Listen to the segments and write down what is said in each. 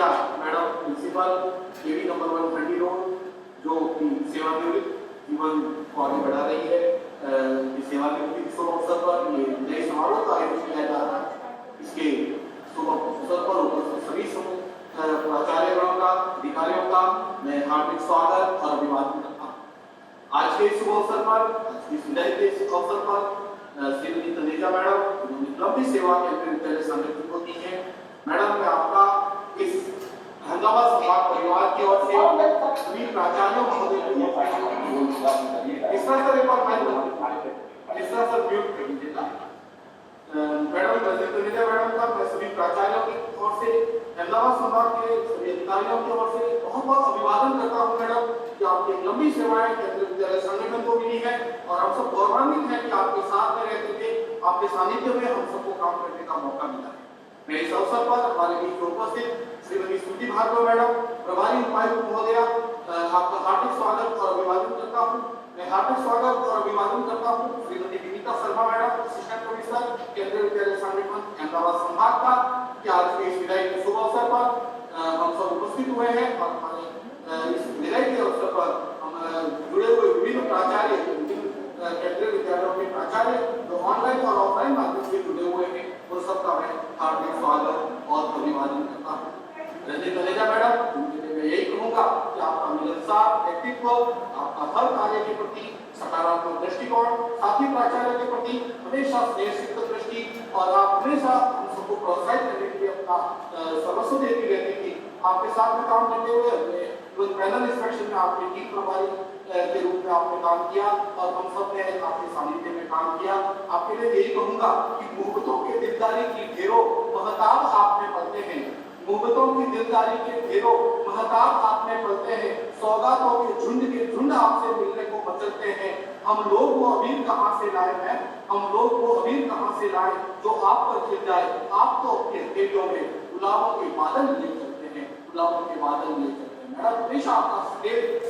Taneja madam principal केवी number 130 road, जो कि सेवानिवृत्त जीवन को आगे बढ़ा रही है। इस सेवानिवृत्ति शुभ अवसर पर ये नए समारोह का आयोजन किया जा रहा है। इसके शुभ अवसर पर उपस्थित सभी प्राचार्यगणों का, अधिकारियों का मैं हार्दिक स्वागत और अभिवादन करता हूँ। आज के शुभ अवसर पर, इस विदाई के शुभ अवसर पर श्रीमती तनेजा मैडम लंबी सेवा केंद्रीय विद्यालय संगठन होती है। मैडम मैं आपका इस अहमदाबाद संभाग परिवार की ओर से सभी प्राचार्यों महोदय को इस तरह से एक बार इस तरह से म्यूट कर दीजिएगा। मैडम तनेजा मैडम का मैं सभी प्राचार्यों की ओर से, अहमदाबाद संभाग के सभी अधिकारियों की ओर से बहुत बहुत अभिवादन करता हूँ मैडम कि आपकी लंबी सेवाएं केंद्रीय विद्यालय संगठन को मिली है और हम सब गौरवान्वित हैं कि आपके साथ में रहते थे, आपके सानिध्य में हम सबको काम करने का मौका मिला है। मैं इस अवसर पर हमारे बीच उपस्थित श्रीमती श्रुति भार्गव मैडम, प्रभारी उपायुक्त महोदया, आपका हार्दिक स्वागत और अभिवादन करता हूँ। मैं हार्दिक स्वागत और अभिवादन करता हूँ Shrimati Vinita Sharma madam, assistant commissioner केंद्रीय विद्यालय संगठन अहमदाबाद संभाग का, कि आज के इस विदाई के शुभ अवसर पर हम सब उपस्थित हुए हैं और हमारे इस विदाई के अवसर पर हम जुड़े हुए विभिन्न प्राचार्य, केंद्रीय विद्यालयों के प्राचार्य जो ऑनलाइन और ऑफलाइन माध्यम से जुड़े हुए हैं, उन सबका मैं हार्दिक स्वागत और अभिवादन करता हूँ। रंजित तनेजा मैडम, मैं यही कहूँगा कि आपका मिलनसार व्यक्तित्व, आपका हर कार्य के प्रति सकारात्मक दृष्टिकोण, साथी प्राचार्य के प्रति हमेशा स्नेहसिक्त दृष्टि और आप हमेशा हम सबको प्रोत्साहित करने के लिए अपना सर्वस्व देती रहती थी। आपके साथ में काम करते हुए अपने पैनल इंस्पेक्शन में आपने टीम प्रभारी के रूप में आपने काम किया और हम सब ने आपके सानिध्य में काम किया। आपके लिए यही कहूँगा कि मुहब्बतों के दिलदारी की ढेरों महताब आप में पलते हैं, मुहब्बतों की दिलदारी के ढेरों महताब आप में पलते हैं, सौगातों के झुंड आपसे मिलने को मचलते हैं। हम लोग वो अबीर कहाँ से लाए हैं, हम लोग वो अबीर कहाँ से लाए जो आप पर खिल जाए। आप तो अपने हथेलियों में गुलाबों के बादल लिए चलते हैं, गुलाबों के बादल लिए चलते हैं। मैडम हमेशा आपका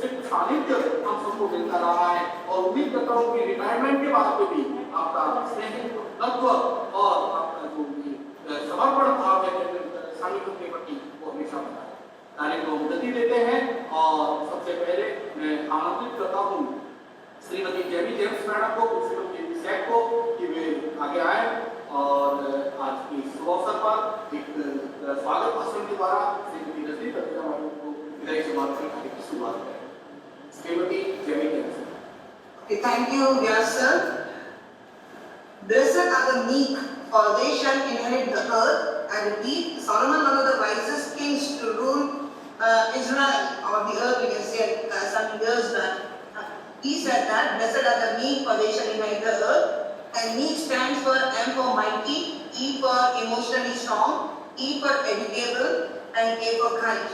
सिर्फ सानिध्य हम सबको मिलता रहा है और उम्मीद करता हूँ कि रिटायरमेंट के बाद में भी आपका स्नेह, तत्व और आपका जो समर्पण भाव है संगठन के प्रति वो हमेशा बना है। कार्य को गति देते हैं और सबसे पहले मैं आमंत्रित करता हूँ श्रीमती जेबी जेम्स मैडम को, प्रिंसिपल केवी सेट को, कि वे आगे आए और आज की शुभ अवसर पर एक स्वागत भाषण के द्वारा श्रीमती रजनी तनेजा मैडम को विदाई समारोह की शुरुआत करें। श्रीमती जेबी James. Thank you, Vyas sir. Blessed are the meek, for they shall inherit the earth. And indeed, Solomon, one of the wisest kings to rule Israel or the earth, we can say some years back, he said that blessed are the meek, for they shall inherit the earth. And meek stands for M for mighty, E for emotionally strong, E for educable, and K for kind.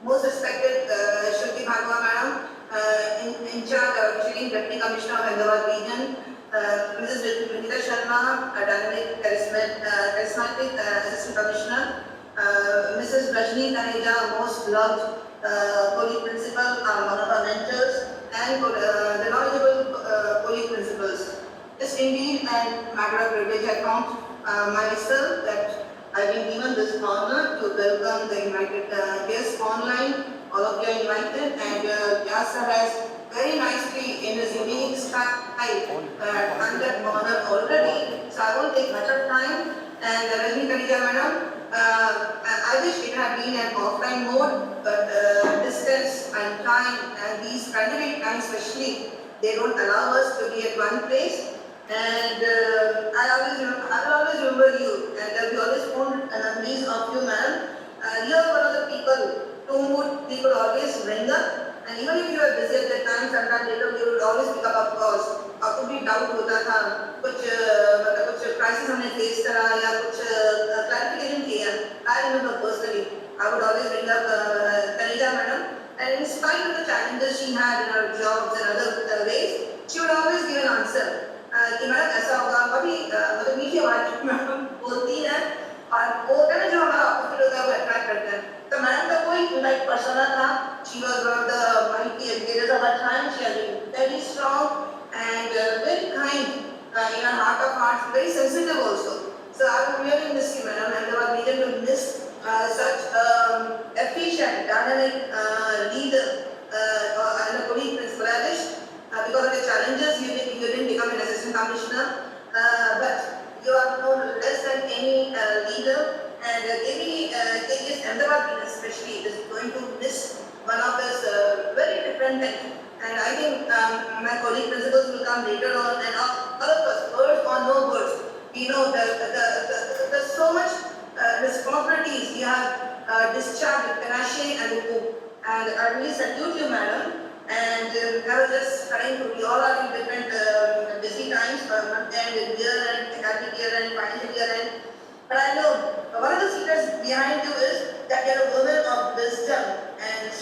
Most respected Shruti Bhargava madam, in charge of officiating Deputy Commissioner of Ahmedabad Region, Mrs. Vinita Sharma, a dynamic, charismatic Assistant Commissioner, Mrs. Rajni Taneja, most loved College Principal, one of our mentors, and the knowledgeable College Principals. It's indeed a matter of privilege. I count myself that I've been given this honor to welcome the invited guests online. All of you are invited, and Vyas sir has very nicely in his unique style done that honor already. So I won't take much of time. And Rajni Taneja madam, I wish it had been an offline mode, but distance and time and these pandemic times especially, they don't allow us to be at one place. And I will always remember you, and there will be always fond memories of you, madam. You are one of the people to whom people always ring up, and even if you are busy at that time, sometimes later you will always pick up calls. आपको भी doubt होता था, कुछ crisis हमने face करा या कुछ clarification किया. I remember personally, I would always ring up Taneja madam, and in spite of the challenges she had in her jobs and other ways, she would always give an answer. कि madam ऐसा होगा, कभी मतलब मीठी आवाज madam बोलती है और वो कहना जो हमारा ऑपोजिट होता है वो अट्रैक्ट करता है. तो मैडम का कोई लाइक पर्सोना था. She was one of the mighty educators of her time. She has been very strong and very kind in her heart of hearts, very sensitive also. So I would really miss you, madam, and our region will miss such And maybe KGS Ahmedabad especially is going to miss one of his very different things. And I think my colleague principals will come later on, and all of us, birds or no birds, you know, there's so much responsibilities you have discharged with panache and hope. And I really salute you, madam. And I was just trying to, we all are in different busy times, month end, year end, academic year end, financial year end. But I know one of the secrets behind you is that you're a woman of wisdom and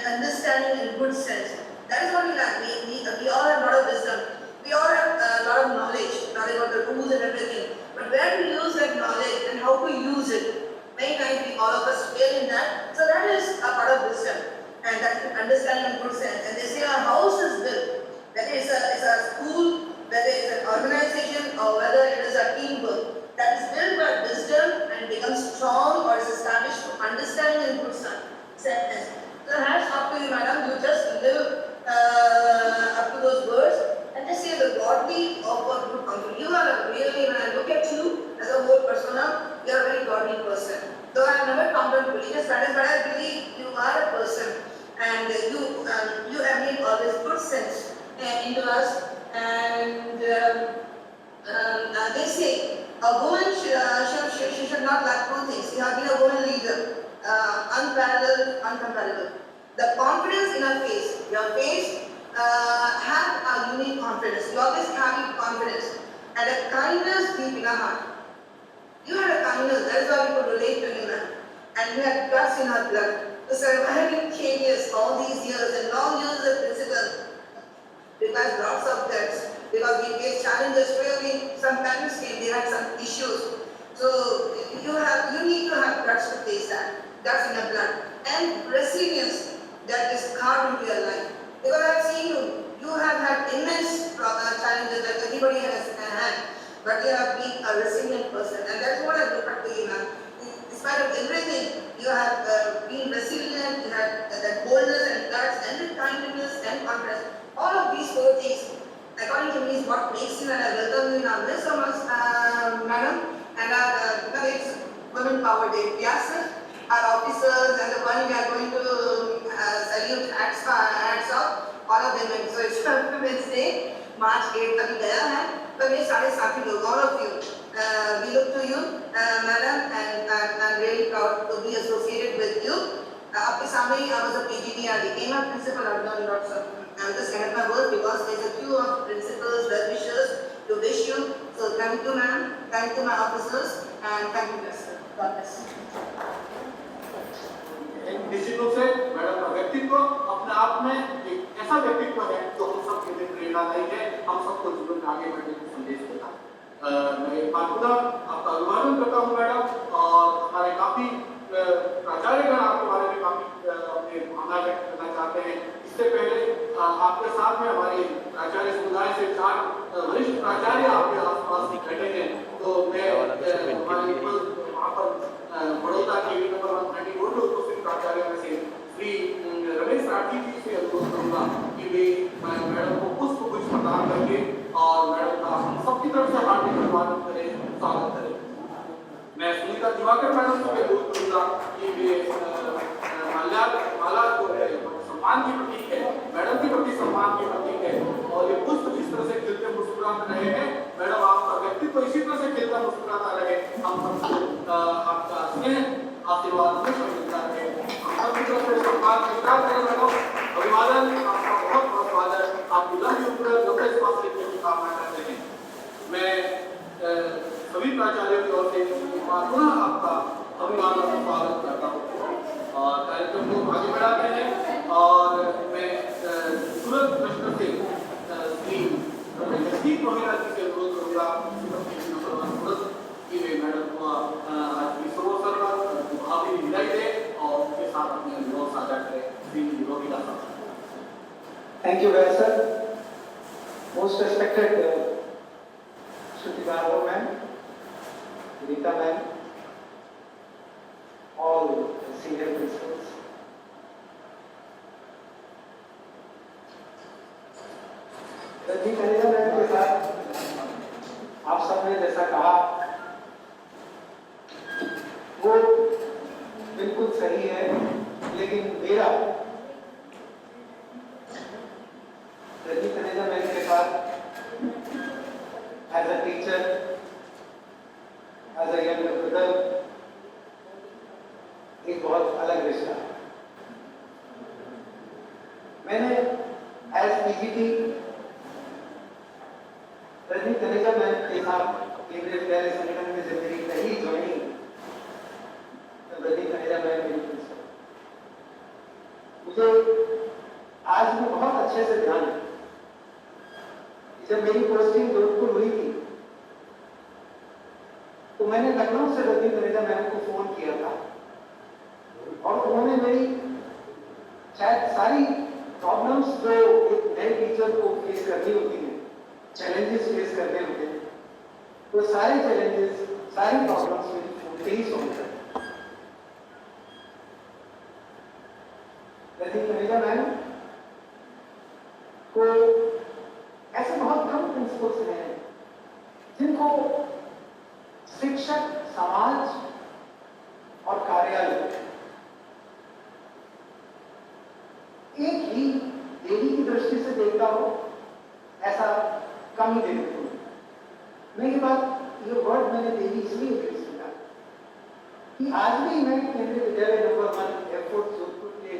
understanding in good sense. That is what we lack. We all have a lot of wisdom. We all have a lot of knowledge about the rules and everything. But where to use that knowledge and how to use it? Many times all of us fail in that. So that is a part of wisdom. And that is understanding in good sense. And they say our house is built, whether it's a school, whether it's an organization, or whether it is a teamwork, that is built by wisdom and becomes strong or is established through understanding in good sense. So hats off to you, madam. You just live up to those words and just say the godly of what would come to you. You are really, when I look at you as a whole persona, you are a very godly person. Though I have never come to religious matters, but I believe you are a person. And you have made all this good sense into us. And they say a woman should not lack two things. You have been a woman leader, unparalleled, uncomparable. The confidence in her face. Your face have a unique confidence. You always carry confidence. And a kindness deep in her heart. You had a kindness, that is why we could relate to you now. And you had guts in her blood. To survive in KGS all these years and long years as principal requires lots of guts because we face challenges really some parents came, they had some issues. So you need to have guts to face that, guts in your blood. And resilience that is carved into your life. Because I have seen you have had immense challenges that everybody has had, but you have been a resilient person. And that's what I look up to you now. In spite of everything, you have been resilient, you have that boldness and guts and the kindness and confidence. All of these four things, according to me, is what makes you, and I welcome you in our midst so much, madam. And it's Women Power Day. Yes, our officers and the one we are going to salute hats off, all of them. So it's Women's Day, March 8th अभी गया है, पर मेरे सारे साथी लोग, all of you, we look to you, madam, and I'm really proud to be associated with you. आपके सामने ही I was a PGD, I became a principal, I've done lots of, I'm just kind of my work because there's a queue of principals, well-wishers to wish you. So thank you, ma'am, thank you, my officers, and thank you, sir. God bless. निश्चित रूप से madam का व्यक्तित्व अपने आप में एक ऐसा व्यक्तित्व है जो हम सबके लिए प्रेरणादायी है, हम सबको जीवन में आगे बढ़ने का संदेश देता है। मैं एक बार खुदा आपका अभिवादन करता हूँ मैडम, और हमारे काफी प्राचार्यगण आपके बारे में काफी अपने भावना व्यक्त करना चाहते हैं। इससे पहले आपके साथ में हमारे प्राचार्य समुदाय से 4 वरिष्ठ प्राचार्य आपके आसपास बैठे हैं, तो मैं वहाँ पर बड़ौदा के नंबर 130 रोड उपस्थित प्राचार्य में से श्री रमेश राठी जी से अनुरोध करूंगा कि वे मैडम को पुष्प गुच्छ प्रदान करके और मैडम का हम सबकी तरफ से हार्दिक अभिवादन करें, स्वागत करें। मैं सुनीता दिवाकर मैडम से अनुरोध करूंगा कि वे माला जो है सम्मान की प्रतीक है, मैडम के प्रति सम्मान की प्रतीक है, और ये पुष्प जिस तरह से खिलते मुस्कुराते रहे हैं, मैडम आपका व्यक्तित्व इसी तरह से खिलता मुस्कुराता रहे, हम सबको आपका स्नेह आशीर्वाद हमेशा मिलता रहे, हम सबकी तरफ से सम्मान मिलता रहे। मैडम अभिवादन, आपका बहुत बहुत स्वागत, आपकी लंबी उम्र लंबे स्वास्थ्य की कामना करते हैं। मैं सभी प्राचार्यों की ओर से पुनः आपका अभिवादन और स्वागत करता हूँ और कार्यक्रम को आगे बढ़ाते हैं। और मैं सूरत नगर से श्री जगदीप महिला जी से अनुरोध करूँगा सूरत की वे मैडम को आज की सरोवर पर भावी विदाई दे और उनके साथ अपने अनुभव साझा करें। श्री रोहिला साहब। Thank you very much, sir. Most respected Shruti Bhargava ma'am, Rita ma'am, all senior principals. Rajni कलिया मैम के साथ आप सबने जैसा कहा वो बिल्कुल सही है, लेकिन मेरा रजनी तनेजा मैम के साथ as a teacher, as a young brother, एक बहुत अलग रिश्ता है। मैंने as PGT Rajni Taneja ma'am के साथ केंद्रीय विद्यालय संगठन में जब मेरी पहली ज्वाइनिंग, तब रजनी तनेजा मैम मेरी प्रिंसिपल। मुझे आज भी बहुत अच्छे से ध्यान है, जब मेरी पोस्टिंग जोधपुर हुई थी तो मैंने लखनऊ से रजनी तनेजा मैम को फोन किया था और उन्होंने मेरी शायद सारी प्रॉब्लम्स जो एक नए टीचर को फेस करनी होती है, चैलेंजेस फेस करने होते हैं, तो सारे चैलेंजेस, सारी प्रॉब्लम्स मेरी फोन पे ही सॉल्व कर। रजनी तनेजा मैम को ऐसे बहुत कम प्रिंसिपल्स हैं जिनको शिक्षक, समाज और कार्यालय एक ही देवी की दृष्टि से देखता हो, ऐसा कम ही देखते हो। मैं ये वर्ड मैंने देवी इसलिए यूज किया कि आज भी मैं केंद्रीय विद्यालय नंबर 1 एयरपोर्ट जोधपुर के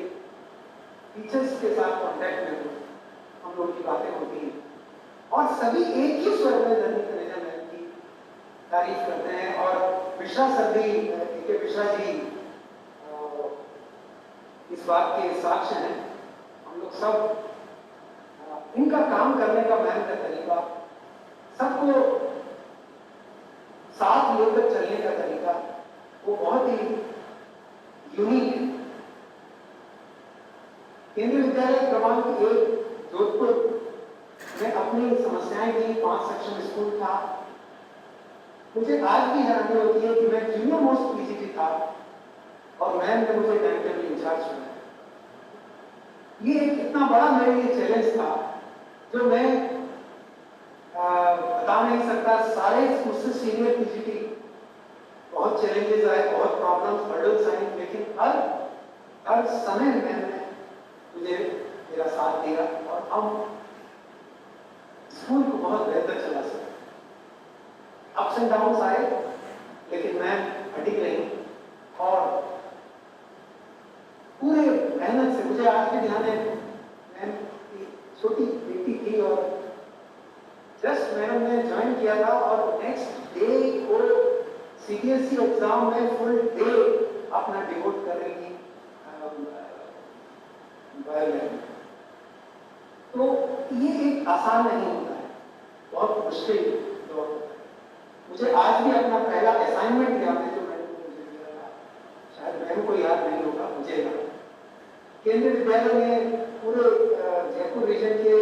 टीचर्स के साथ कांटेक्ट में हूँ, हम लोग की बातें होती हैं और सभी एक ही स्वर में रजनी तनेजा मैम की तारीफ करते हैं। और मिश्रा सर भी, के मिश्रा जी इस बात के साक्ष्य हैं। हम लोग सब इनका काम करने का मैम का तरीका, सबको साथ लेकर चलने का तरीका, वो बहुत ही यूनिक है। केंद्रीय विद्यालय क्रमांक 1 जोधपुर में अपनी समस्याएं दी, 5 सेक्शन स्कूल था। मुझे आज भी हैरानी होती है कि मैं जूनियर मोस्ट पीजीटी था और मैम ने मुझे टाइम टेबल इंचार्ज चुना। ये एक इतना बड़ा मेरे लिए चैलेंज था जो मैं बता नहीं सकता। सारे मुझसे सीनियर पीजीटी बहुत चैलेंजेस आए, बहुत प्रॉब्लम्स, हर्डल्स आए, लेकिन हर समय मैंने मुझे मेरा साथ दिया और हम स्कूल को बहुत बेहतर चला सके। अप्स एंड डाउन्स आए, लेकिन मैं अटिक रही और पूरे मेहनत से, मुझे आज भी ध्यान है, मैम की छोटी बेटी थी और जस्ट मैडम ने ज्वाइन किया था और नेक्स्ट डे को सीबीएसई एग्जाम में फुल डे अपना डिवोट करेंगी बायोलॉजी। तो ये एक आसान नहीं होता है, बहुत मुश्किल दौर होता है। मुझे आज भी अपना पहला असाइनमेंट याद है जो मैंने मुझे दिया था, शायद मैम को याद नहीं होगा, मुझे याद। केंद्रीय विद्यालय में पूरे जयपुर रीजन के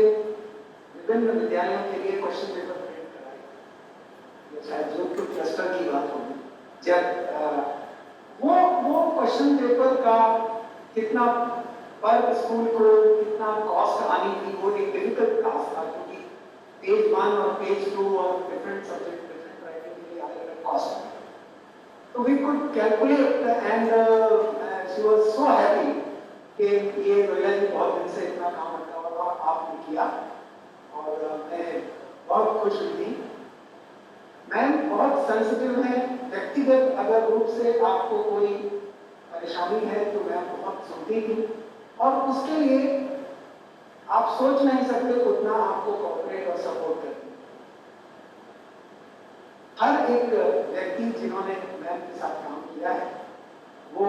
विभिन्न विद्यालयों के लिए क्वेश्चन पेपर प्रिंट कराए, शायद जोधपुर क्लस्टर की बात होगी। जब वो क्वेश्चन पेपर का कितना पर स्कूल को कितना कॉस्ट आनी थी, वो एक डिफिकल्ट टास्क था क्योंकि पेज 1 और पेज 2 और डिफरेंट सब्जेक्ट, डिफरेंट राइटिंग के लिए अलग-अलग कॉस्ट। तो we could calculate and she was so happy कि ये रोया जी बहुत दिन से इतना काम करता हुआ था, आपने किया और मैं बहुत खुश हुई थी। मैम बहुत सेंसिटिव है, व्यक्तिगत अगर रूप से आपको कोई परेशानी है तो मैम बहुत सुनती थी और उसके लिए आप सोच नहीं सकते उतना आपको कोऑपरेट और सपोर्ट करती। हर एक व्यक्ति जिन्होंने मैम के साथ काम किया है वो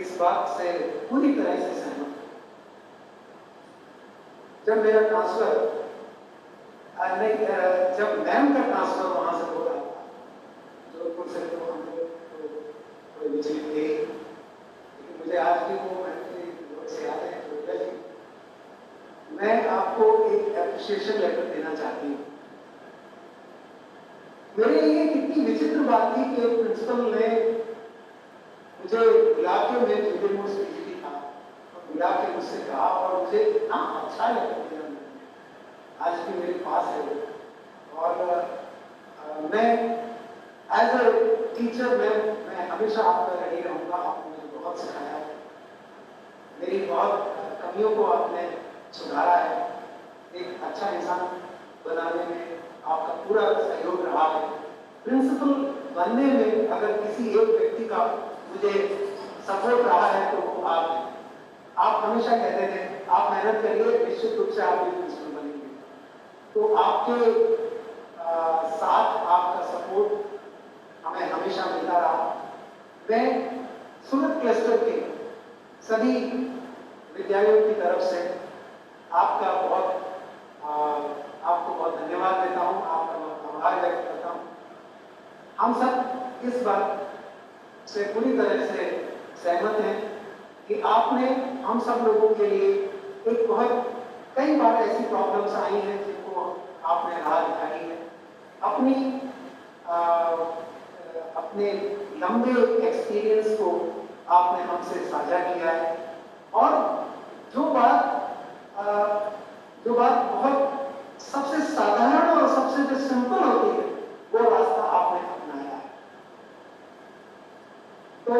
इस बात से पूरी तरह से सहमत है। जब मेरा ट्रांसफर जब मैम का ट्रांसफर वहां से हो रहा था जोधपुर से, तो हम लोग तो विचलित थे, लेकिन मुझे आज भी वो मैम के बहुत से याद है। मैं आपको एक एप्रिसिएशन लेटर देना चाहती हूँ। मेरे लिए कितनी विचित्र बात थी कि प्रिंसिपल ने मुझे बुला के, मैं जूनियर मोस्ट पीजीटी था, बुला के मुझसे कहा और मुझे इतना अच्छा लेटर दिया, आज भी मेरे पास है। और मैं एज अ टीचर मैं हमेशा आपका रही रहूँगा। आपने मुझे बहुत सिखाया है, मेरी बहुत कमियों को आपने सुधारा है। एक अच्छा इंसान बनाने में आपका पूरा सहयोग रहा है। प्रिंसिपल बनने में अगर किसी एक व्यक्ति का मुझे सपोर्ट रहा है तो वो आप हैं। आप हमेशा कहते थे आप मेहनत करिए, निश्चित रूप से आप भी प्रिंसिपल बनेंगे। तो आपके साथ आपका सपोर्ट हमें हमेशा मिलता रहा। मैं सूरत क्लस्टर के सभी विद्यालयों की तरफ से आपका आपको बहुत धन्यवाद देता हूँ, आपका बहुत आभार व्यक्त करता हूँ। हम सब इस बात से पूरी तरह से सहमत हैं कि आपने हम सब लोगों के लिए एक बहुत कई बार ऐसी प्रॉब्लम्स आई हैं जिनको आपने राह दिखाई है। अपने लंबे एक्सपीरियंस को आपने हमसे साझा किया है और जो बात बहुत सबसे साधारण और सबसे जो सिंपल होती है वो रास्ता आपने अपनाया है। तो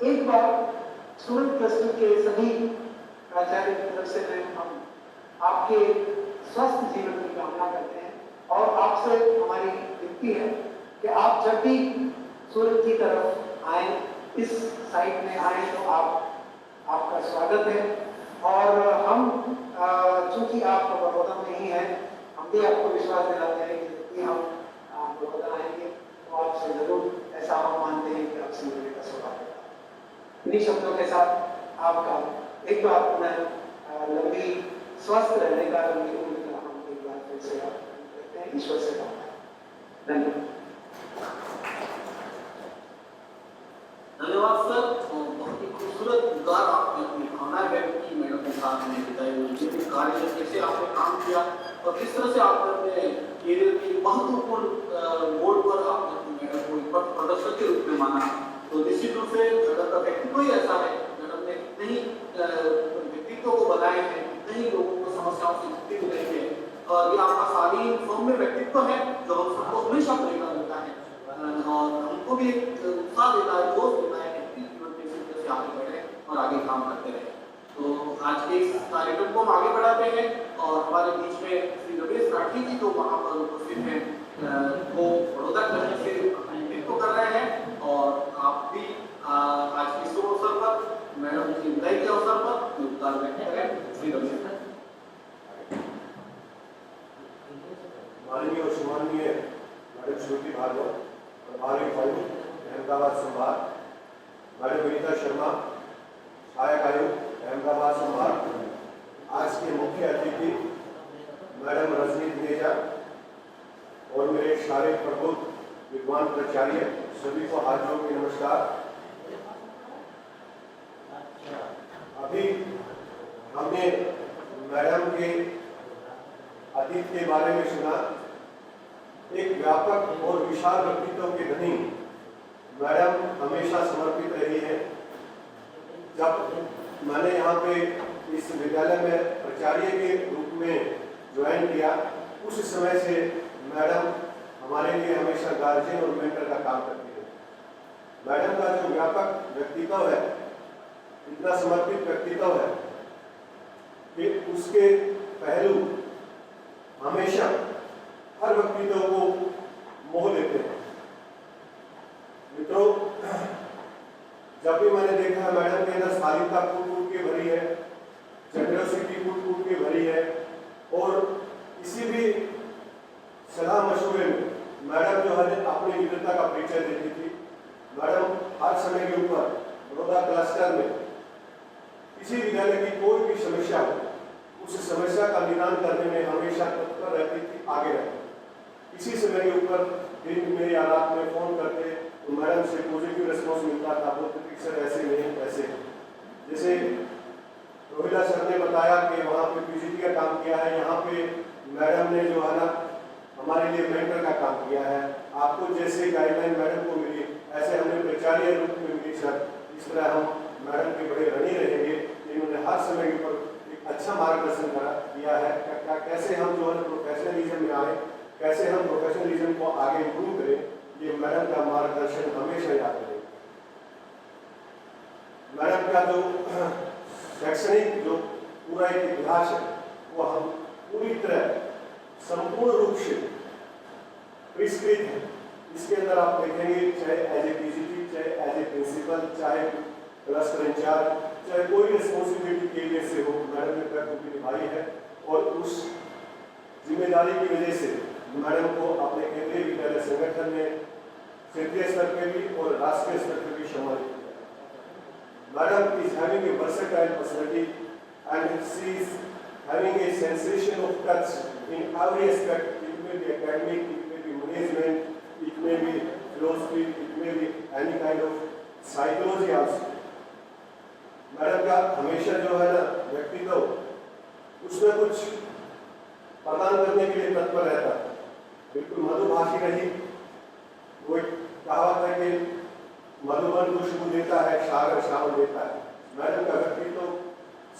एक बार सूरत क्लस्टर के सभी प्राचार्य की तरफ से हम आपके स्वस्थ जीवन की कामना करते हैं और आपसे हमारी विनती है कि आप जब भी सूरत की तरफ आए, इस साइड में आए तो आपका स्वागत है। और हम चूंकि आप बड़ौदा में ही हैं, हम भी आपको विश्वास दिलाते हैं कि जब भी हम बड़ौदा आएंगे तो आपसे जरूर ऐसा हम मानते हैं कि आपसे मिलने का सौभाग्य होगा। इन्हीं शब्दों के साथ आपका एक बार पुनः लंबी स्वस्थ रहने का, लंबी उम्र का हम एक बार फिर से करते हैं, ईश्वर से कामना। धन्यवाद। धन्यवाद सर। बहुत ही खूबसूरत उद्गार आपने अपनी भावना व्यक्त की मैडम के साथ में बताई हुई कार्य कैसे आपने काम किया और किस तरह से आपने अपने करियर के महत्वपूर्ण मोड़ पर आपने अपनी मैडम को एक पथ प्रदर्शक के रूप में माना। तो निश्चित रूप से मैडम का व्यक्तित्व ही ऐसा है। मैडम ने कितने ही व्यक्तित्व को बनाए हैं, कितने ही लोगों को समस्याओं से मुक्ति मिलाई है और ये आपका सारी सौम्य व्यक्तित्व है जो हम सबको हमेशा प्रेरणा देता है और हमको भी एक उत्साह देता है, जोश देता है कि जीवन में इसी तरह से आगे बढ़े और आगे काम करते रहे। तो आज के इस कार्यक्रम को हम आगे बढ़ाते हैं और हमारे बीच में श्री रमेश राठी जी जो वहाँ पर उपस्थित हैं वो बड़ौदा क्लस्टर से नेतृत्व कर रहे हैं और आप भी आज के शुभ अवसर पर मैडम की विदाई के अवसर पर योगदान व्यक्त करें। श्री रमेश माननीय और सम्माननीय मैडम श्रुति भार्गव, प्रभारी आयुक्त अहमदाबाद संभाग, मैडम विनीता शर्मा, सहायक आयुक्त अहमदाबाद संभाग, आज के मुख्य अतिथि मैडम रजनी धनेजा और मेरे सारे प्रबुद्ध विद्वान प्राचार्य, सभी को हाथ जोड़ के नमस्कार। अभी हमने मैडम के अतीत के बारे में सुना। एक व्यापक और विशाल व्यक्तित्व के धनी मैडम हमेशा समर्पित रही है। जब मैंने यहाँ पे इस विद्यालय में प्राचार्य के रूप में ज्वाइन किया, उस समय से मैडम हमारे लिए हमेशा गार्जियन और मेंटर का काम करती है। मैडम का जो व्यापक व्यक्तित्व है, इतना समर्पित व्यक्तित्व है कि उसके पहलू हमेशा हर व्यक्तित्व को मोह लेते हैं। मित्रों, जब भी मैंने देखा है मैडम के अंदर शालीनता कूट के भरी है, जनरसिटी कूट के भरी है और किसी भी सलाह मशवरे में मैडम जो है अपनी विद्वता का परिचय देती थी। मैडम हर समय के ऊपर बड़ौदा क्लस्टर में किसी विद्यालय की कोई भी समस्या हो, उस समस्या का निदान करने में हमेशा तत्पर रहती थी, आगे रहती। इसी समय के ऊपर दिन में या रात में फोन करते तो मैडम से पॉजिटिव रिस्पॉन्स मिलता था। बोलते थे सर ऐसे नहीं ऐसे। जैसे रोहिला सर ने बताया कि वहाँ पे पीजीटी का काम किया है, यहाँ पे मैडम ने जो है ना हमारे लिए मेंटर का काम किया है। आपको जैसे गाइडलाइन मैडम को मिली, ऐसे हमने प्राचार्य रूप में मिली सर। इस तरह हम मैडम के बड़े ऋणी रहेंगे। इन्होंने हर समय के ऊपर एक अच्छा मार्गदर्शन किया है। कैसे हम जो है प्रोफेशनलिज्म में आए, कैसे हम प्रोफेशनलिज्म को आगे इम्प्रूव करें, ये मैडम का मार्गदर्शन हमेशा याद रहेगा। मैडम का जो शैक्षणिक जो पूरा एक इतिहास है वो हम पूरी तरह संपूर्ण रूप से परिष्कृत है। इसके अंदर आप देखेंगे चाहे एज ए पीजीटी, चाहे एज ए प्रिंसिपल, चाहे क्लस्टर इंचार्ज, चाहे कोई रिस्पॉन्सिबिलिटी के लिए से हो, मैडम ने कर्तव्य निभाई है। और उस जिम्मेदारी की वजह से मैडम को अपने केंद्रीय विद्यालय संगठन में क्षेत्रीय स्तर पे भी और राष्ट्रीय स्तर पे भी सम्मानित किया। Madam is having a versatile personality and she is having a sensation of touch in every aspect. It may be academic, it may be management, it may be philosophy, it may be any kind of psychology also. Madam का हमेशा जो है ना व्यक्तित्व उसमें कुछ प्रदान करने के लिए तत्पर रहता है, बिल्कुल मधुभाषी रही। वो एक कहावत है कि मधुबन खुशबू देता है, सागर श्रावण देता है। मैडम का व्यक्तित्व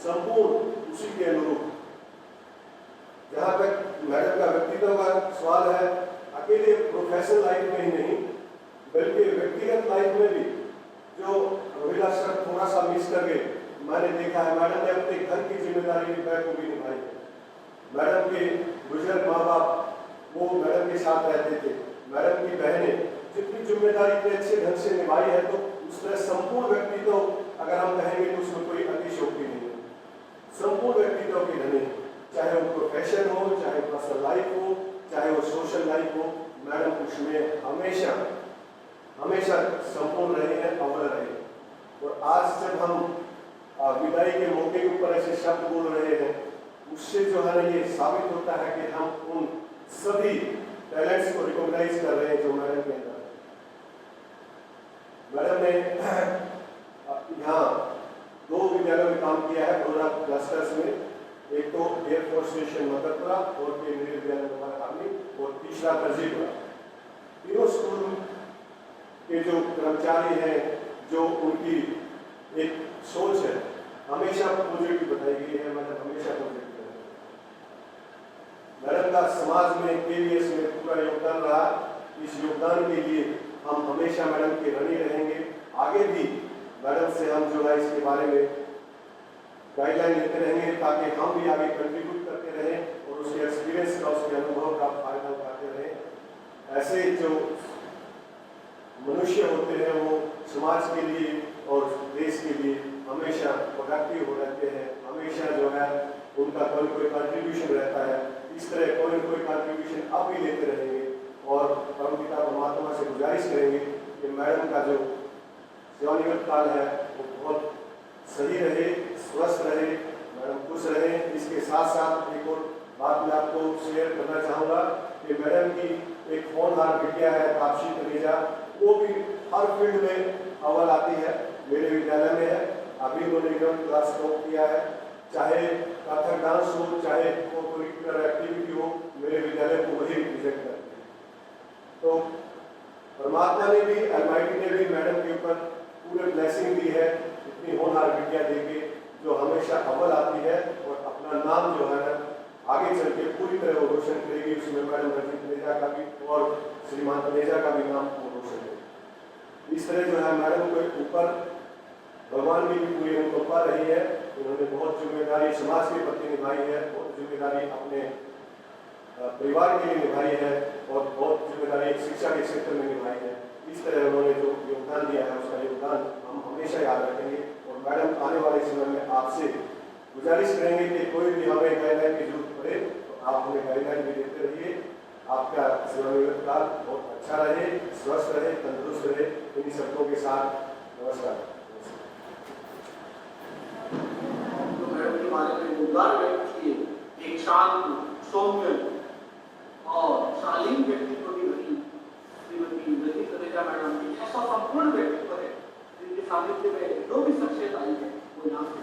संपूर्ण उसी के अनुरूप। जहाँ तक मैडम का व्यक्तित्व का सवाल है, अकेले प्रोफेशनल लाइफ में ही नहीं बल्कि व्यक्तिगत लाइफ में भी जो रोहिला सर थोड़ा सा मिस कर गए, मैंने देखा है मैडम ने अपने घर की जिम्मेदारी बखूबी निभाई है। मैडम के बुजुर्ग माँ बाप वो मैडम के साथ रहते थे। मैडम की बहनें जितनी जिम्मेदारी इतने अच्छे ढंग से निभाई है, तो उस तरह संपूर्ण व्यक्तित्व अगर हम कहेंगे तो उसमें कोई अतिशयोक्ति नहीं है। संपूर्ण व्यक्तित्व के धनी, चाहे वो प्रोफेशन हो, चाहे पर्सनल लाइफ हो, चाहे वो सोशल लाइफ हो, मैडम उसमें हमेशा हमेशा संपूर्ण रहे हैं, अव्वल रहे। और आज जब हम विदाई के मौके के ऊपर ऐसे शब्द बोल रहे हैं, उससे जो है ना ये साबित होता है कि हम उन सभी टैलेंट्स को रिकॉग्नाइज कर रहे हैं जो मैडम के अंदर। मैडम ने यहाँ 2 विद्यालयों में काम किया है, बड़ौदा क्लस्टर्स में। एक तो एयरफोर्स स्टेशन मकरपुरा और केंद्रीय विद्यालय नंबर आर्मी, और तीसरा तरजीपुरा। तीनों स्कूल के जो कर्मचारी हैं, जो उनकी एक सोच है, हमेशा पॉजिटिव बताई गई है। मैडम हमेशा पॉजिटिव है। मैडम का समाज में केवीएस में पूरा योगदान रहा। इस योगदान के लिए हम हमेशा मैडम के ऋणी रहेंगे। आगे भी मैडम से हम जो है इसके बारे में गाइडलाइन लेते रहेंगे, ताकि हम भी आगे कंट्रीब्यूट करते रहें और उसके एक्सपीरियंस का, उसके अनुभव का फायदा उठाते रहें। ऐसे जो मनुष्य होते हैं वो समाज के लिए और देश के लिए हमेशा प्रोडक्टिव हो रहते हैं। हमेशा जो है उनका कोई कोई कंट्रीब्यूशन रहता है। इस तरह कोई न कोई कंट्रीब्यूशन आप भी लेते रहेंगे और परमपिता परमात्मा से गुजारिश करेंगे कि मैडम का जो सेवानिवृत्त काल है वो बहुत सही रहे, स्वस्थ रहे, मैडम खुश रहे। इसके साथ साथ एक और बात मैं आपको शेयर करना चाहूँगा कि मैडम की एक होनहार बिटिया है तापसी तनेजा, वो भी हर फील्ड में अव्वल आती है। मेरे विद्यालय में है, अभी उन्होंने 11th क्लास टॉप किया है। चाहे कथक डांस हो, चाहे को करिकुलर एक्टिविटी हो, मेरे विद्यालय को वही रिप्रेजेंट करते हैं। तो परमात्मा ने भी, अलमाइटी ने भी मैडम के ऊपर पूरे ब्लेसिंग दी है, इतनी होनहार विद्या देके जो हमेशा अव्वल आती है और अपना नाम जो है ना आगे चल के पूरी तरह वो रोशन करेगी। उसमें मैडम रंजीत तनेजा का भी और श्रीमान तनेजा का भी नाम वो रोशन करेगी। इस तरह जो है मैडम के ऊपर भगवान की भी पूरी अनुकंपा रही है। उन्होंने बहुत जिम्मेदारी समाज के प्रति निभाई है, बहुत जिम्मेदारी अपने परिवार के लिए निभाई है और बहुत जिम्मेदारी शिक्षा के क्षेत्र में निभाई है। इस तरह उन्होंने जो योगदान दिया है उसका योगदान हम हमेशा याद रखेंगे। और मैडम आने वाले समय में आपसे गुजारिश करेंगे कि कोई भी हमें गाइडलाइन की जरूरत पड़े तो आप हमें गाइडलाइन भी देते रहिए। आपका सेवानिवृत्त काल बहुत अच्छा रहे, स्वस्थ रहे, तंदुरुस्त रहे। इन्हीं शब्दों के साथ नमस्कार। तो मैडम के बारे में योगदान व्यक्त किए, एक शांत, सौम्य और शालीन व्यक्तित्व की रही श्रीमती रंजीत तनेजा मैडम की ऐसा संपूर्ण व्यक्तित्व है जिनके सानिध्य में जो भी शख्सियत आई है वो यहाँ से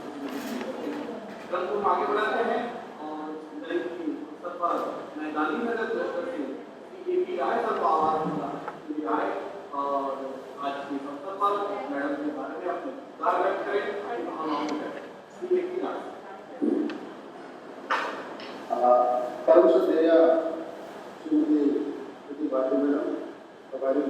कल हम आगे बढ़ाते हैं। और दिल्ली की अवसर पर मैं गांधीनगर क्लस्टर से एक आए सर को आवाज दूंगा कि आए और आज के अवसर पर मैडम के बारे में अपने विचार व्यक्त करें। परम श्रद्धेय श्रीमती प्रतिभा मैडम, हमारी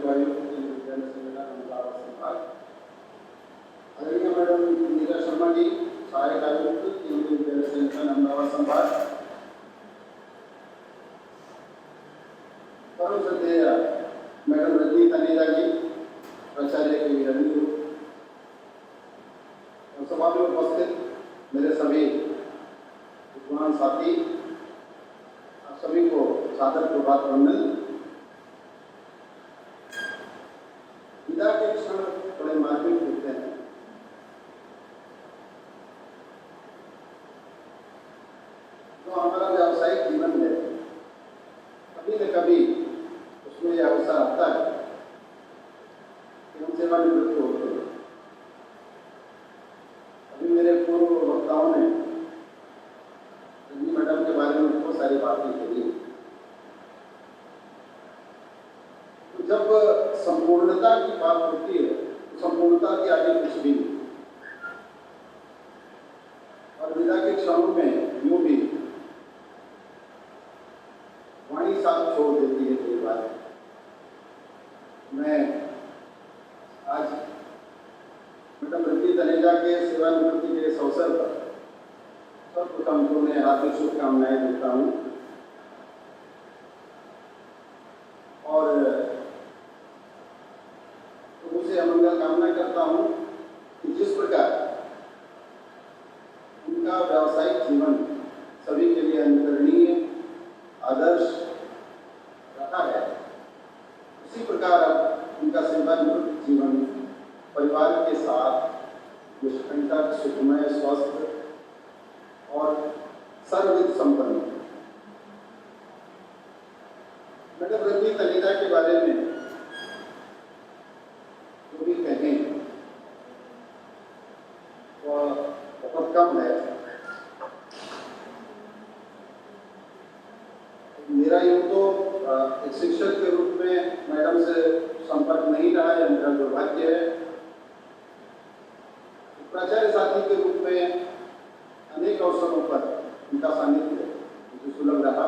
मैडम नीरा शर्मा जी, सहायक आयुक्त केंद्रीय विद्यालय संगठन अहमदाबाद संभाग। परम श्रद्धेय मैडम रजनी तनेजा जी, प्राचार्य के रणनीति और सभा में उपस्थित मेरे सभी विद्वान साथी, आप सभी को सादर प्रभात वंदन। विदा के क्षण बड़े मार्मिक होते हैं। तो हमारा व्यावसायिक जीवन है, कभी न कभी उसमें यह अवसर आता है कि हम सेवानिवृत्त होते हैं। अभी मेरे पूर्व वक्ताओं ने रजनी मैडम के बारे में बहुत सारी बातें कही। तो जब संपूर्णता की बात होती है तो संपूर्णता के आगे कुछ भी नहीं। और विदा के क्षणों में यूं भी वाणी साथ छोड़ देती है कई बार। मैं आज मैडम रजनी तनेजा के सेवानिवृत्ति के इस अवसर पर सर्वप्रथम तो मैं हार्दिक शुभकामनाएं देता हूँ और उनसे अमंगल कामना करता हूँ कि जिस प्रकार उनका व्यावसायिक जीवन सभी के लिए अनुकरणीय आदर्श रहा है, उसी प्रकार अब उनका सेवानिवृत्त जीवन परिवार के साथ निष्कंटक, सुखमय, स्वस्थ और सर्वविध संपन्न। मैडम रजनी तनेजा के बारे में जो भी कहें वह बहुत कम है। मेरा यूँ तो एक शिक्षक के रूप में मैडम से संपर्क नहीं रहा है, मेरा दुर्भाग्य है। प्राचार्य साथी के रूप में अनेक अवसरों पर उनका सानिध्य मुझे सुलभ रहा।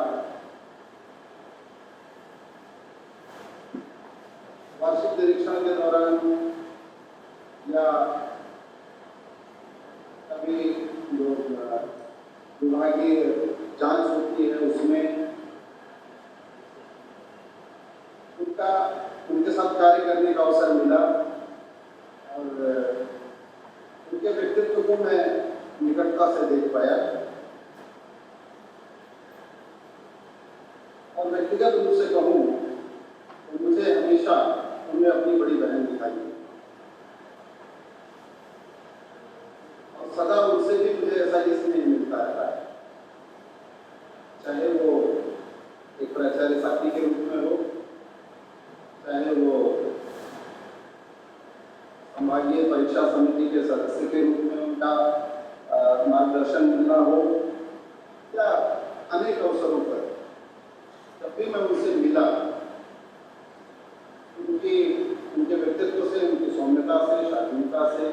वार्षिक निरीक्षण के दौरान या कभी जो विभागीय जांच होती है उसमें उनके साथ कार्य करने का अवसर मिला और उनके व्यक्तित्व को मैं निकटता से देख पाया और व्यक्तिगत रूप से कहूँ तो मुझे हमेशा उन्हें अपनी बड़ी बहन दिखाई और सदा उनसे भी मुझे ऐसा इसलिए मिलता रहा है, चाहे वो एक प्राचार्य साथी के रूप में हो, चाहे वो संभागीय परीक्षा समिति के सदस्य के रूप में उनका मार्गदर्शन मिलना हो, या अनेक अवसरों पर जब भी मैं उनसे मिला उनके व्यक्तित्व से, उनकी सौम्यता से, शालीनता से,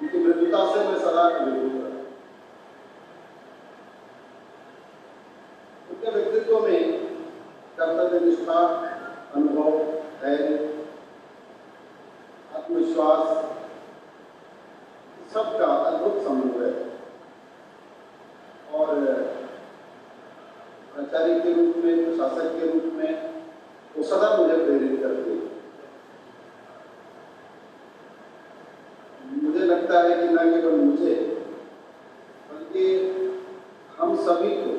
उनकी मृदुता से मैं सदा अभिभूत रहा। उनके व्यक्तित्व में कर्तव्य निष्ठा, अनुभव, धैर्य, आत्मविश्वास, सबका अद्भुत समन्वय और प्राचार्य के रूप में, प्रशासक के रूप में वो सदा मुझे प्रेरित करती है। मुझे लगता है कि न केवल मुझे बल्कि हम सभी को,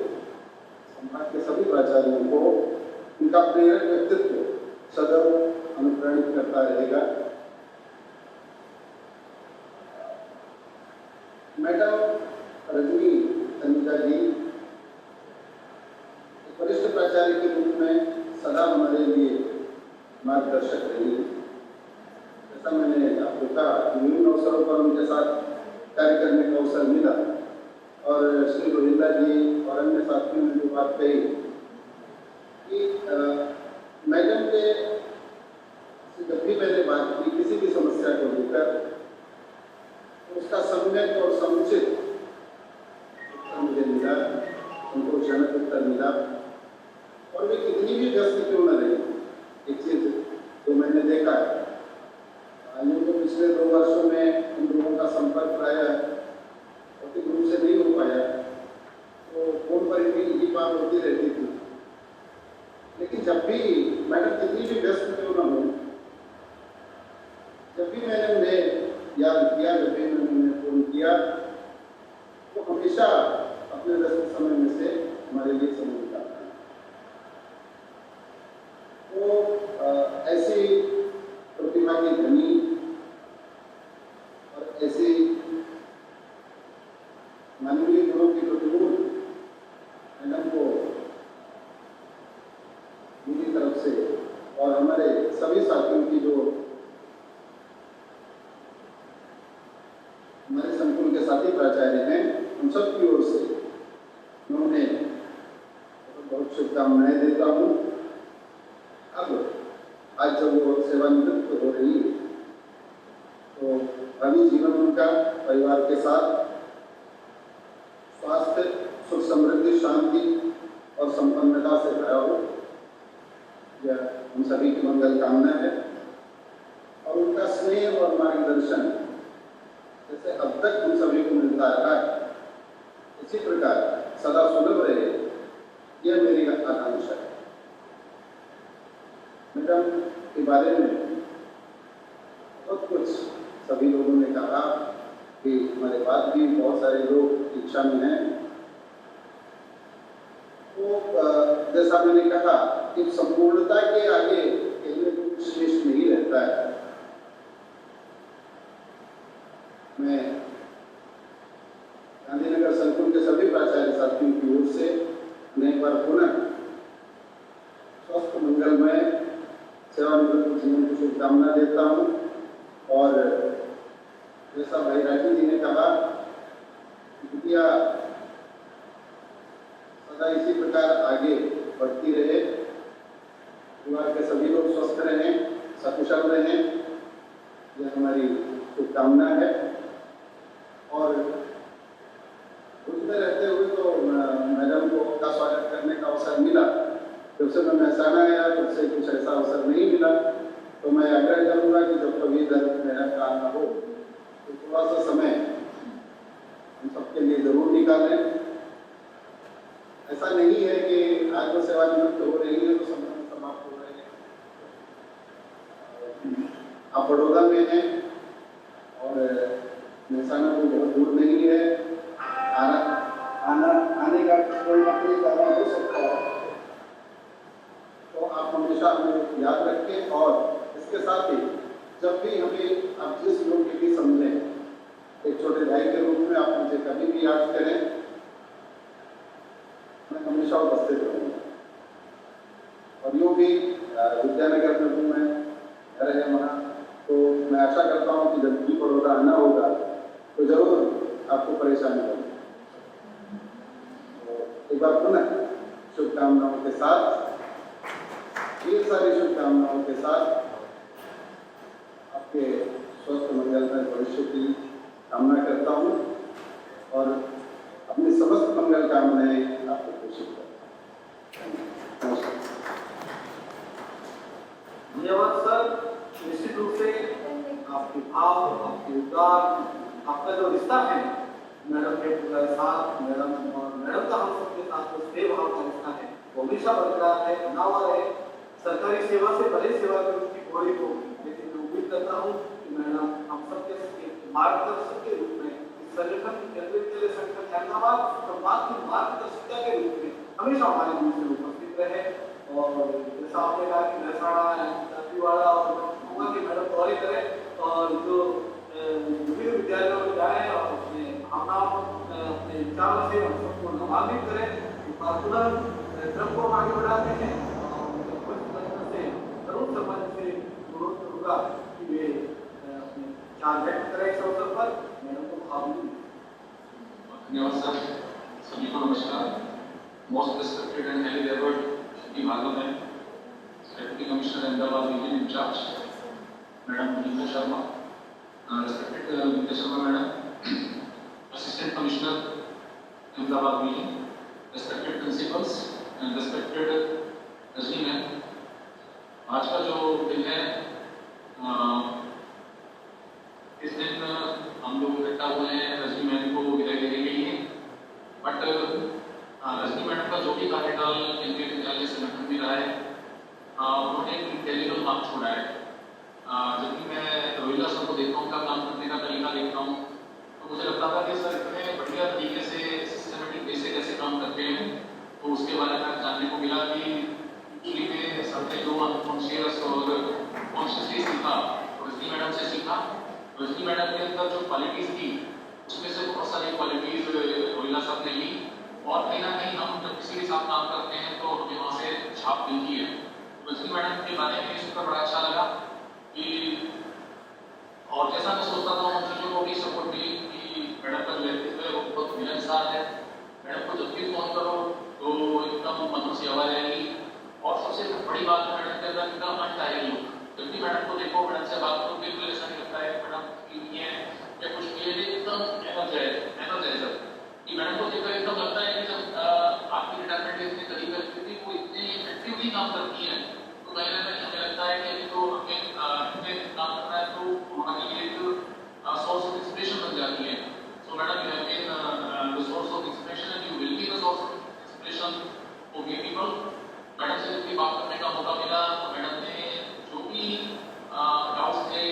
संभाग के सभी प्राचार्यों को उनका प्रेरक व्यक्तित्व सदैव अनुप्राणित करता रहेगा। मैडम रजनी तनेजा जी वरिष्ठ प्राचार्य के रूप में सदा हमारे लिए मार्गदर्शक रही। जैसा मैंने आपको कहा, विभिन्न अवसरों पर उनके साथ कार्य करने का अवसर मिला और श्री गोविंदा जी और अन्य साथियों ने जो बात कही कि मैडम के जब भी मैंने बात की किसी भी समस्या को लेकर, उसका सम्यक और समुचित उत्तर मुझे मिला, संतोषजनक उत्तर मिला। और वे कितनी भी व्यस्त क्यों न रही, एक चीज जो मैंने देखा है, यूँ तो पिछले 2 वर्षों में उन लोगों संपर्क प्राय भौतिक रूप से नहीं हो पाया, तो फोन पर भी यही बात होती रहती थी। लेकिन जब भी मैडम कितनी भी व्यस्त क्यों ना हो, जब भी मैंने उन्हें याद किया, जब भी मैंने उन्हें फोन किया, तो हमेशा अपने व्यस्त समय में से हमारे लिए समय निकालता है। तो ऐसी प्रतिभा की धनी और ऐसी मानवीय गुणों की प्रतिमूर्ति मैडम को मेरी तरफ से और हमारे सभी साथियों की जो हमारे संकुल के साथी प्राचार्य हैं, उन सब की ओर से मैं उन्हें बहुत शुभकामनाएं देता हूँ। अब आज जब वो सेवानिवृत्त हो रही है, तो भावी जीवन उनका परिवार के साथ स्वास्थ्य, सुख, समृद्धि, शांति और संपन्नता से भरा हो, यह हम सभी की मंगल कामना है। और उनका स्नेह और मार्गदर्शन जैसे अब तक हम सभी को मिलता रहा है, इसी प्रकार सदा सुलभ रहे, यह मेरी आकांक्षा है। मैडम के बारे में बहुत कुछ सभी लोगों ने कहा कि हमारे बाद भी बहुत सारे लोग इच्छा में हैं। तो जैसा मैंने कहा कि संपूर्णता के आगे कहने को कुछ श्रेष्ठ नहीं रहता है। मैं गांधीनगर संकुल के सभी प्राचार्य साथियों की ओर से एक बार पुनः स्वस्थ मंगलमय सेवानिवृत्त जीवन की शुभकामना देता हूँ। और जैसा भाई राठी जी ने कहा, विद्या सदा इसी प्रकार आगे बढ़ती रहे, परिवार के सभी लोग स्वस्थ रहें, सकुशल रहें, यह हमारी शुभकामना है। और उसमें रहते हुए तो मैडम को का स्वागत करने का अवसर मिला, जब से मैं महसाना आया तब से कुछ ऐसा अवसर नहीं मिला। तो मैं आग्रह करूँगा कि जब कभी इधर मेरा काम ना हो तो थोड़ा सा समय हम सबके लिए जरूर निकालें। ऐसा नहीं है कि आज वो सेवानिवृत्त हो रही है तो संबंध समाप्त हो रहे हैं। आप बड़ौदा में हैं और महसाना को बहुत दूर नहीं है, आने का कोई ना कोई कारण हो सकता है। तो आप हमेशा हमें याद रखें और इसके साथ ही जब भी हमें आप जिस योग्य भी समझें, एक छोटे भाई के रूप में आप मुझे कभी भी याद करें, मैं हमेशा उपस्थित रहूँगा। और यूँ भी विद्यानगर में हूँ मैं, घर है वहाँ, तो मैं आशा करता हूँ कि जब भी बड़ौदा आना होगा तो जरूर आपको परेशानी होगी। एक बार पुनः शुभकामनाओं के साथ, ढेर सारी शुभकामनाओं के साथ आपके स्वस्थ मंगलमय भविष्य की कामना करता हूँ और अपनी समस्त मंगल कामनाएं आपको घोषित करता हूँ। नमस्कार। धन्यवाद सर। निश्चित रूप से आपके भाव, आपके उद्गार, आपका जो रिश्ता है मैडम के साथ, मैडम का हम सबके साथ जो स्नेह भाव का रिश्ता है वो हमेशा बरकरार है, बना हुआ है। सरकारी सेवा से बड़े सेवा की उनकी घोड़ी को, लेकिन मैं उम्मीद करता हूँ कि मैडम हम सबके मार्गदर्शक के रूप में इस संगठन केंद्रीय संगठन अहमदाबाद संवाद की मार्गदर्शिका के रूप में हमेशा हमारे बीच में उपस्थित रहे। और जैसा आपने कहा कि महसाना, दंतेवाड़ा और होगा कि मैडम दौरे करें और जो विभिन्न विद्यालयों में जाएं और अपने भावनाओं, अपने विचारों से हम सबको लाभान्वित करें और पुनः क्रम को आगे बढ़ाते हैं। और से जरूर समाज से अनुरोध करूँगा कि वे अपने विचार व्यक्त करें इस अवसर पर। मैडम को भावुक धन्यवाद सर। सभी को नमस्कार। Most respected and highly revered Shri Bhagwat है, deputy commissioner Ahmedabad region incharge madam Nita Sharma, respected Nita Sharma madam, assistant commissioner Ahmedabad region, respected principals and respected Rajni ma'am. आज का जो दिन है, इस दिन हम लोग इकट्ठा हुए हैं रजनी मैडम को विदाई देने के लिए। बट रजनी मैडम का जो भी कार्यकाल केंद्रीय विद्यालय संगठन में रहा है, उन्होंने एक इंटेलिजेबल मार्क छोड़ा है। जब भी मैं रोहिला सर को देखता हूँ, उनका काम करने का तरीका देखता हूँ, तो मुझे लगता था कि सर इतने बढ़िया तरीके से सिस्टमेटिक वे से कैसे काम करते हैं। तो उसके बारे में जानने को मिला कि एक्चुअली में सबने जो अनकॉन्शियस और कॉन्शियसली सीखा, रजनी मैडम से सीखा। रजनी मैडम के अंदर जो क्वालिटीज थी, उसमें से बहुत सारी क्वालिटीज रोहिला सर ने ली, और कहीं ना कहीं हम जब किसी के साथ काम करते हैं तो हमें वहाँ से छाप मिलती है। रजनी मैडम के बारे में सुनकर बड़ा अच्छा लगा कि, और जैसा मैं सोचता था उन चीज़ों को भी सपोर्ट मिली कि मैडम का जो व्यक्तित्व है वो बहुत मिलनसार है। मैडम को जब भी फोन करो तो एकदम मधुर सी आवाज़ आएगी, और सबसे बड़ी बात है मैडम के अंदर एकदम अनटायरिंग लुक। जब भी मैडम को देखो, मैडम से बात करो, बिल्कुल ऐसा नहीं लगता है मैडम की है या कुछ भी है, एकदम एनर्जाइजर कि मैडम को देखकर एकदम लगता है कि जब आपकी रिटायरमेंट इतने करीब है, क्योंकि वो इतने एक्टिवली काम करती है, तो कहीं ना कहीं हमें लगता है कि अभी तो हमें इतने काम करना है, तो हमारे लिए एक सोर्स ऑफ इंस्पिरेशन बन जाती है। So madam, you have been the source of inspiration and you will be the source of inspiration for we people. Madam से जब भी बात करने का मौका मिला, तो मैडम ने जो भी डाउट्स थे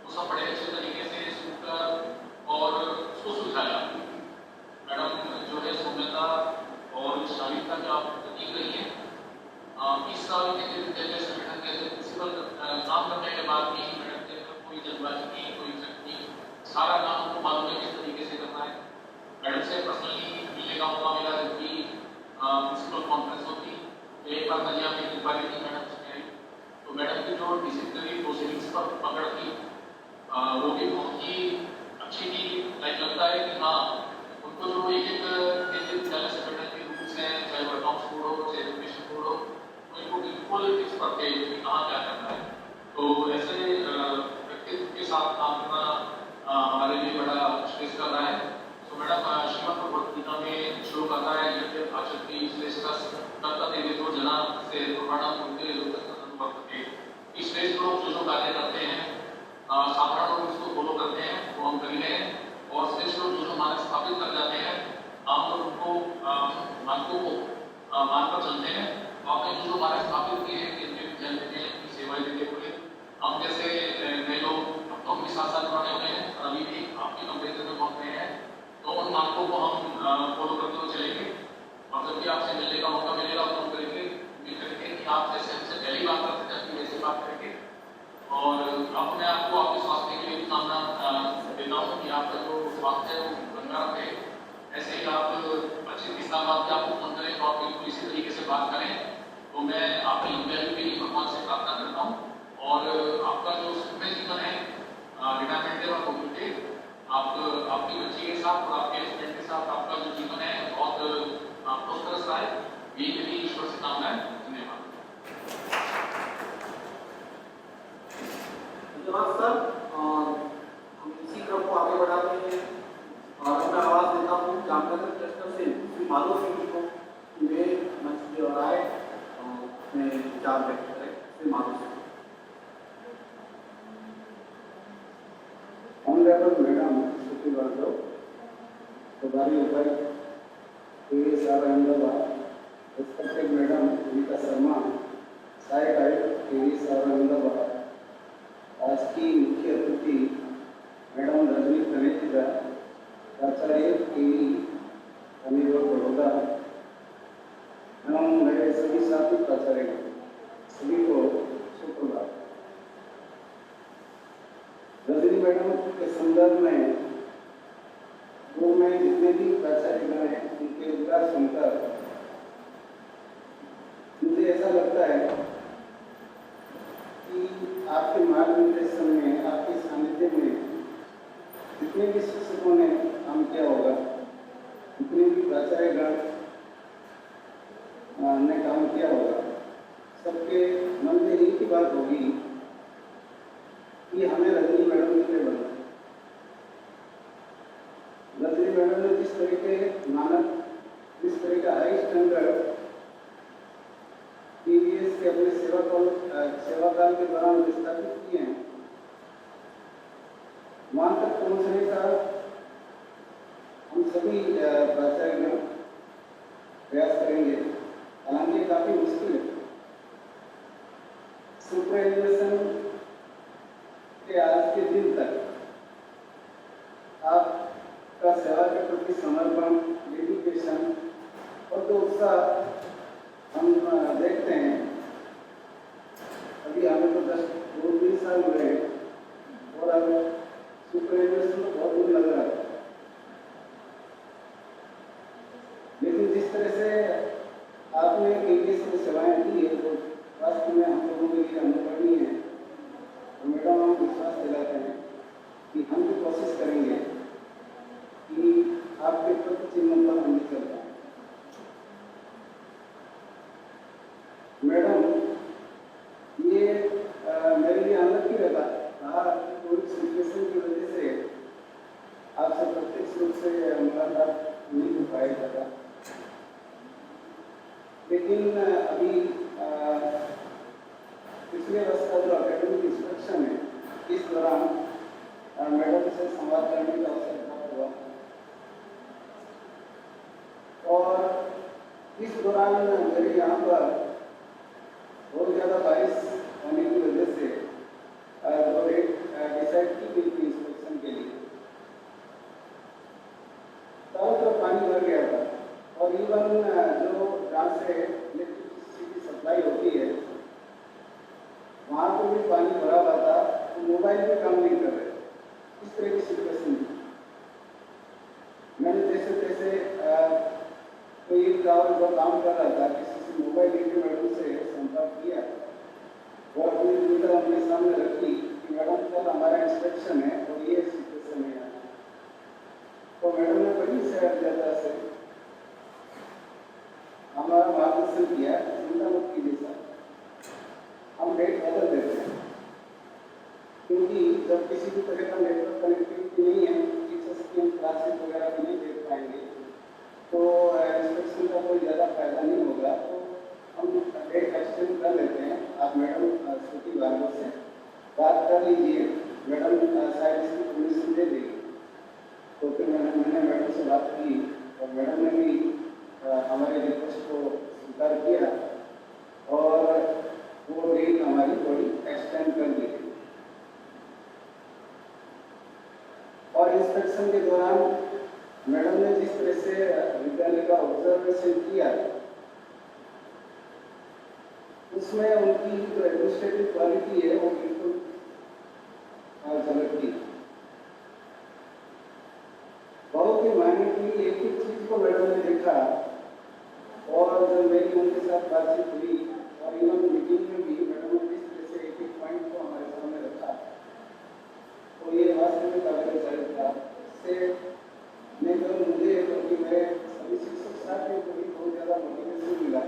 वो सब बड़े अच्छे तरीके से सुनकर और उसको सुलझाया। मैडम जो है सौम्यता और शालीनता की आप प्रतीक रही है। 20 साल के विद्यालय संगठन के प्रिंसिपल काम करने के बाद भी मैडम के अंदर कोई जल्दबाजी नहीं, कोई इज्जत नहीं, सारा काम उनको मालूम है किस तरीके से करना है। मैडम से पर्सनली मिलने का मौका मिला जब भी प्रिंसिपल कॉन्फ्रेंस होती, एक बार नजिया में इंक्वायरी थी मैडम से आई, तो मैडम की जो डिसिप्लिनरी प्रोसीडिंग्स पर पकड़ थी वो भी बहुत ही अच्छी थी। लाइक लगता है कि हाँ, उनको जो एक विद्यालय संगठन के रूल्स हैं, चाहे वर्कआउट कोड हो, चाहे एजुकेशन कोड हो, उनको बिल्कुल फिक्स करते हैं कि कहाँ क्या करना है। तो ऐसे व्यक्तित्व के साथ काम करना हमारे लिए बड़ा श्रेष्ठ कर रहा है। तो मैडम, श्रीमद् भगवद गीता में श्लोक आता है, यज्ञ भाषति श्रेष्ठ तत्तदेव तो जना से प्रमाणम उनके लोकते। इस श्रेष्ठ लोग जो कार्य करते हैं, साधारण लोग उसको फॉलो करते हैं, वो हम करी हैं, और श्रेष्ठ लोग जो मार्ग स्थापित कर जाते हैं, हम लोग उनको मार्गों को मानकर चलते हैं। आपने जो मार्ग स्थापित किए हैं केंद्रीय विद्यालय में की सेवाएं देते हुए, हम जैसे नए लोग अब तो हम भी साथ साथ बने हुए हैं, अभी भी आपके कंपेरिजन में पहुंच रहे हैं, तो उन मार्गों को हम फॉलो करते हुए चलेंगे। और जब भी आपसे मिलने का मौका मिलेगा तो हम करेंगे, उम्मीद करेंगे कि आप जैसे हमसे पहली बात करते थे अपनी वैसी बात करेंगे। और अपने आप को आपके स्वास्थ्य के लिए भी कामना देता हूँ कि आपका जो स्वास्थ्य है वो बना रहे। ऐसे ही आप अच्छे 30 साल बाद आपको फोन करें तो आप बिल्कुल इसी तरीके से बात करें। तो मैं आपकी लंबी आयु के लिए भगवान से प्रार्थना करता हूँ, और आपका जो सुखमय जीवन है रिटायरमेंट के बाद कम्प्लीट, आप आपकी बच्ची के साथ और आपके हस्बैंड के साथ आपका जो जीवन है बहुत प्रोस्परस रहा है, ये मेरी ईश्वर से कामना है। धन्यवाद। धन्यवाद सर। हम इसी क्रम को आगे बढ़ाते हैं और मैं आवाज देता हूँ जामनगर क्लस्टर से श्री माधव सिंह जी को कि वे मंच की ओर आए और अपने विचार व्यक्त करें। Shri Madhav Singh. Honorable Madam Shruti Bhargav, Prabhari Upayact, KVS Ahmedabad, respected Madam Rita Sharma, Sahayक आयुक्त KVS Ahmedabad, आज की मुख्य अतिथि मैडम रजनी तनेजा, प्राचार्य केवी अमीरगढ़ बड़ौदा, एवं मेरे सभी साथी प्राचार्य सभी को सुप्रभात। रजनी मैडम के संदर्भ में वो मैं जितने भी प्राचार्यगण हैं उनके विचार सुनकर मुझे ऐसा लगता है कि आपके मार्गदर्शन में, आपके सानिध्य में जितने भी शिक्षकों ने काम किया होगा, जितने भी प्राचार्यगण ने काम किया होगा, सबके मन में एक ही बात होगी कि हमें रजनी मैडम के लिए बनना। रजनी मैडम ने जिस तरीके मानक, जिस तरह का हाई स्टैंडर्ड टीवीएस के अपने सेवाकाल के दौरान स्थापित किए हैं, वहां तक पहुंचने का सभी प्राचार्य प्रयास करेंगे, हालांकि काफी मुश्किल है। सुपरवाइजेशन के आज के दिन तक आपका सेवा के प्रति समर्पण, डेडिकेशन और जो उत्साह हम देखते हैं। अभी हमें तो 2-3 साल हुए हैं और अब सुपरवाइजेशन तो बहुत दूर लग रहा है, लेकिन जिस तरह से आपने केकेएस में सेवाएं दी है वो वास्तव में हम लोगों के लिए अनुकरणीय है। तो मैडम हम विश्वास दिलाते हैं कि हम भी कोशिश करेंगे कि आपके प्रति चिन्ह पर हम चल पाए। मैडम, ये मेरे लिए आनंद की रहा कोविड सिचुएशन की वजह से आपसे प्रत्यक्ष रूप से मुलाकात नहीं हो पाया था, लेकिन अभी पिछले वर्ष का जो एकेडमिक इंस्ट्रक्शन है, इस दौरान मैडम से संवाद करने का अवसर प्राप्त हुआ और इस दौरान मेरे यहाँ पर बहुत ज़्यादा बारिश होने की वजह से जो रेट डिसाइड की गई थी इंस्पेक्शन के लिए, चारों तरफ पानी भर गया था और इवन जो जहाँ से इलेक्ट्रिसिटी की सप्लाई होती है वहाँ पर भी पानी भरा हुआ था, तो मोबाइल भी काम नहीं कर रहे। इस तरह की सिचुएशन थी। मैंने जैसे तैसे कोई एक गाँव जो काम कर रहा था, किसी से मोबाइल लेके मैडम से संपर्क किया और अपनी मीटर अपने सामने रखी कि मैडम कल हमारा इंस्पेक्शन है और ये सिचुएशन है। तो मैडम ने बड़ी सहजता से हमारा मार्गदर्शन किया, चिंता मत कीजिए सर, हम डेट बदल देते हैं, क्योंकि जब किसी भी तरह का नेटवर्क कनेक्टिविटी नहीं है, टीचर्स की क्लासेस वगैरह भी नहीं देख पाएंगे, तो इंस्पेक्शन का कोई ज़्यादा फायदा नहीं होगा। तो हम डेट एक्सटेंड कर लेते हैं। आप मैडम श्रुति भार्गव से बात कर लीजिए, मैडम शायद इसकी परमिशन दे देगी। तो फिर मैंने मैडम से बात की और मैडम ने भी हमारे रिक्वेस्ट को स्वीकार किया और वो डेट हमारी थोड़ी एक्सटेंड कर दी गई। और इंस्पेक्शन के दौरान मैडम ने जिस तरह से विद्यालय का ऑब्जर्वेशन किया, उसमें उनकी जो एडमिनिस्ट्रेटिव क्वालिटी है वो बिल्कुल झलकती। बहुत ही मायने एक ही चीज को मैडम ने देखा और जब मेरी उनके साथ बातचीत हुई और इवन मीटिंग में भी मैडम ने जिस तरह से एक पॉइंट को हमारे सामने रखा, तो ये वास्तव में काफी अच्छा था। इससे नहीं केवल मुझे बल्कि मेरे सभी शिक्षक साथियों को भी बहुत ज़्यादा मोटिवेशन मिला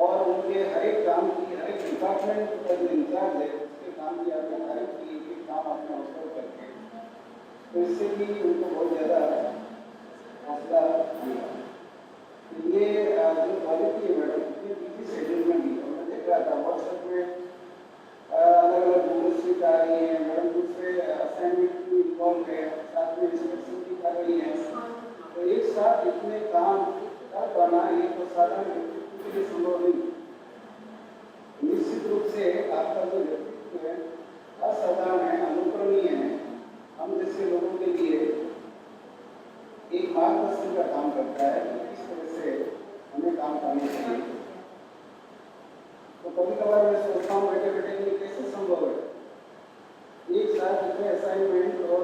और उनके हर एक काम की, हर एक डिपार्टमेंट का जो इंचार्ज है उसके काम की आपने तारीफ की, एक काम आपने ऑब्जर्व करके, तो इससे भी उनको बहुत ज़्यादा हौसला मिला। ये जो क्वालिटी है मैडम, इतनी बिजी शेड्यूल में भी मैं देख रहा था व्हाट्सएप में अलग अलग गूगल शीट आ रही है, मैडम दूसरे असाइनमेंट भी इन्वॉल्व है, साथ में इंस्पेक्शन भी कर रही है, तो एक साथ इतने काम कर पाना ये तो साधारण व्यक्तित्व के लिए संभव नहीं। निश्चित रूप से आपका जो व्यक्तित्व है असाधारण है, अनुकरणीय है। हम जैसे लोगों के लिए एक मार्गदर्शन का काम करता है कि किस तरह से हमें काम करना चाहिए। तो कभी कभार मैं सोचता हूँ बैठे बैठे ये कैसे संभव है, एक साथ इतने असाइनमेंट और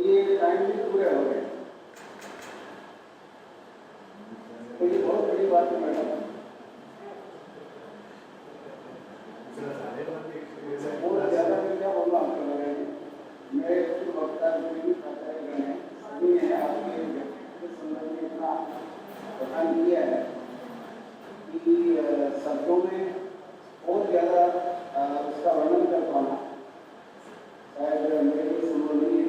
ये टाइम भी पूरे हो गए, तो ये बहुत बड़ी बात है मैडम। बहुत ज़्यादा मैं क्या बोलना आपको लग रहे हैं, मेरे वक्ता जो भी प्राचार्य हैं सभी ने आपके व्यक्तित्व के संदर्भ में इतना बखान किया है कि शब्दों में और ज़्यादा उसका वर्णन कर पाना शायद मेरे लिए संभव नहीं है।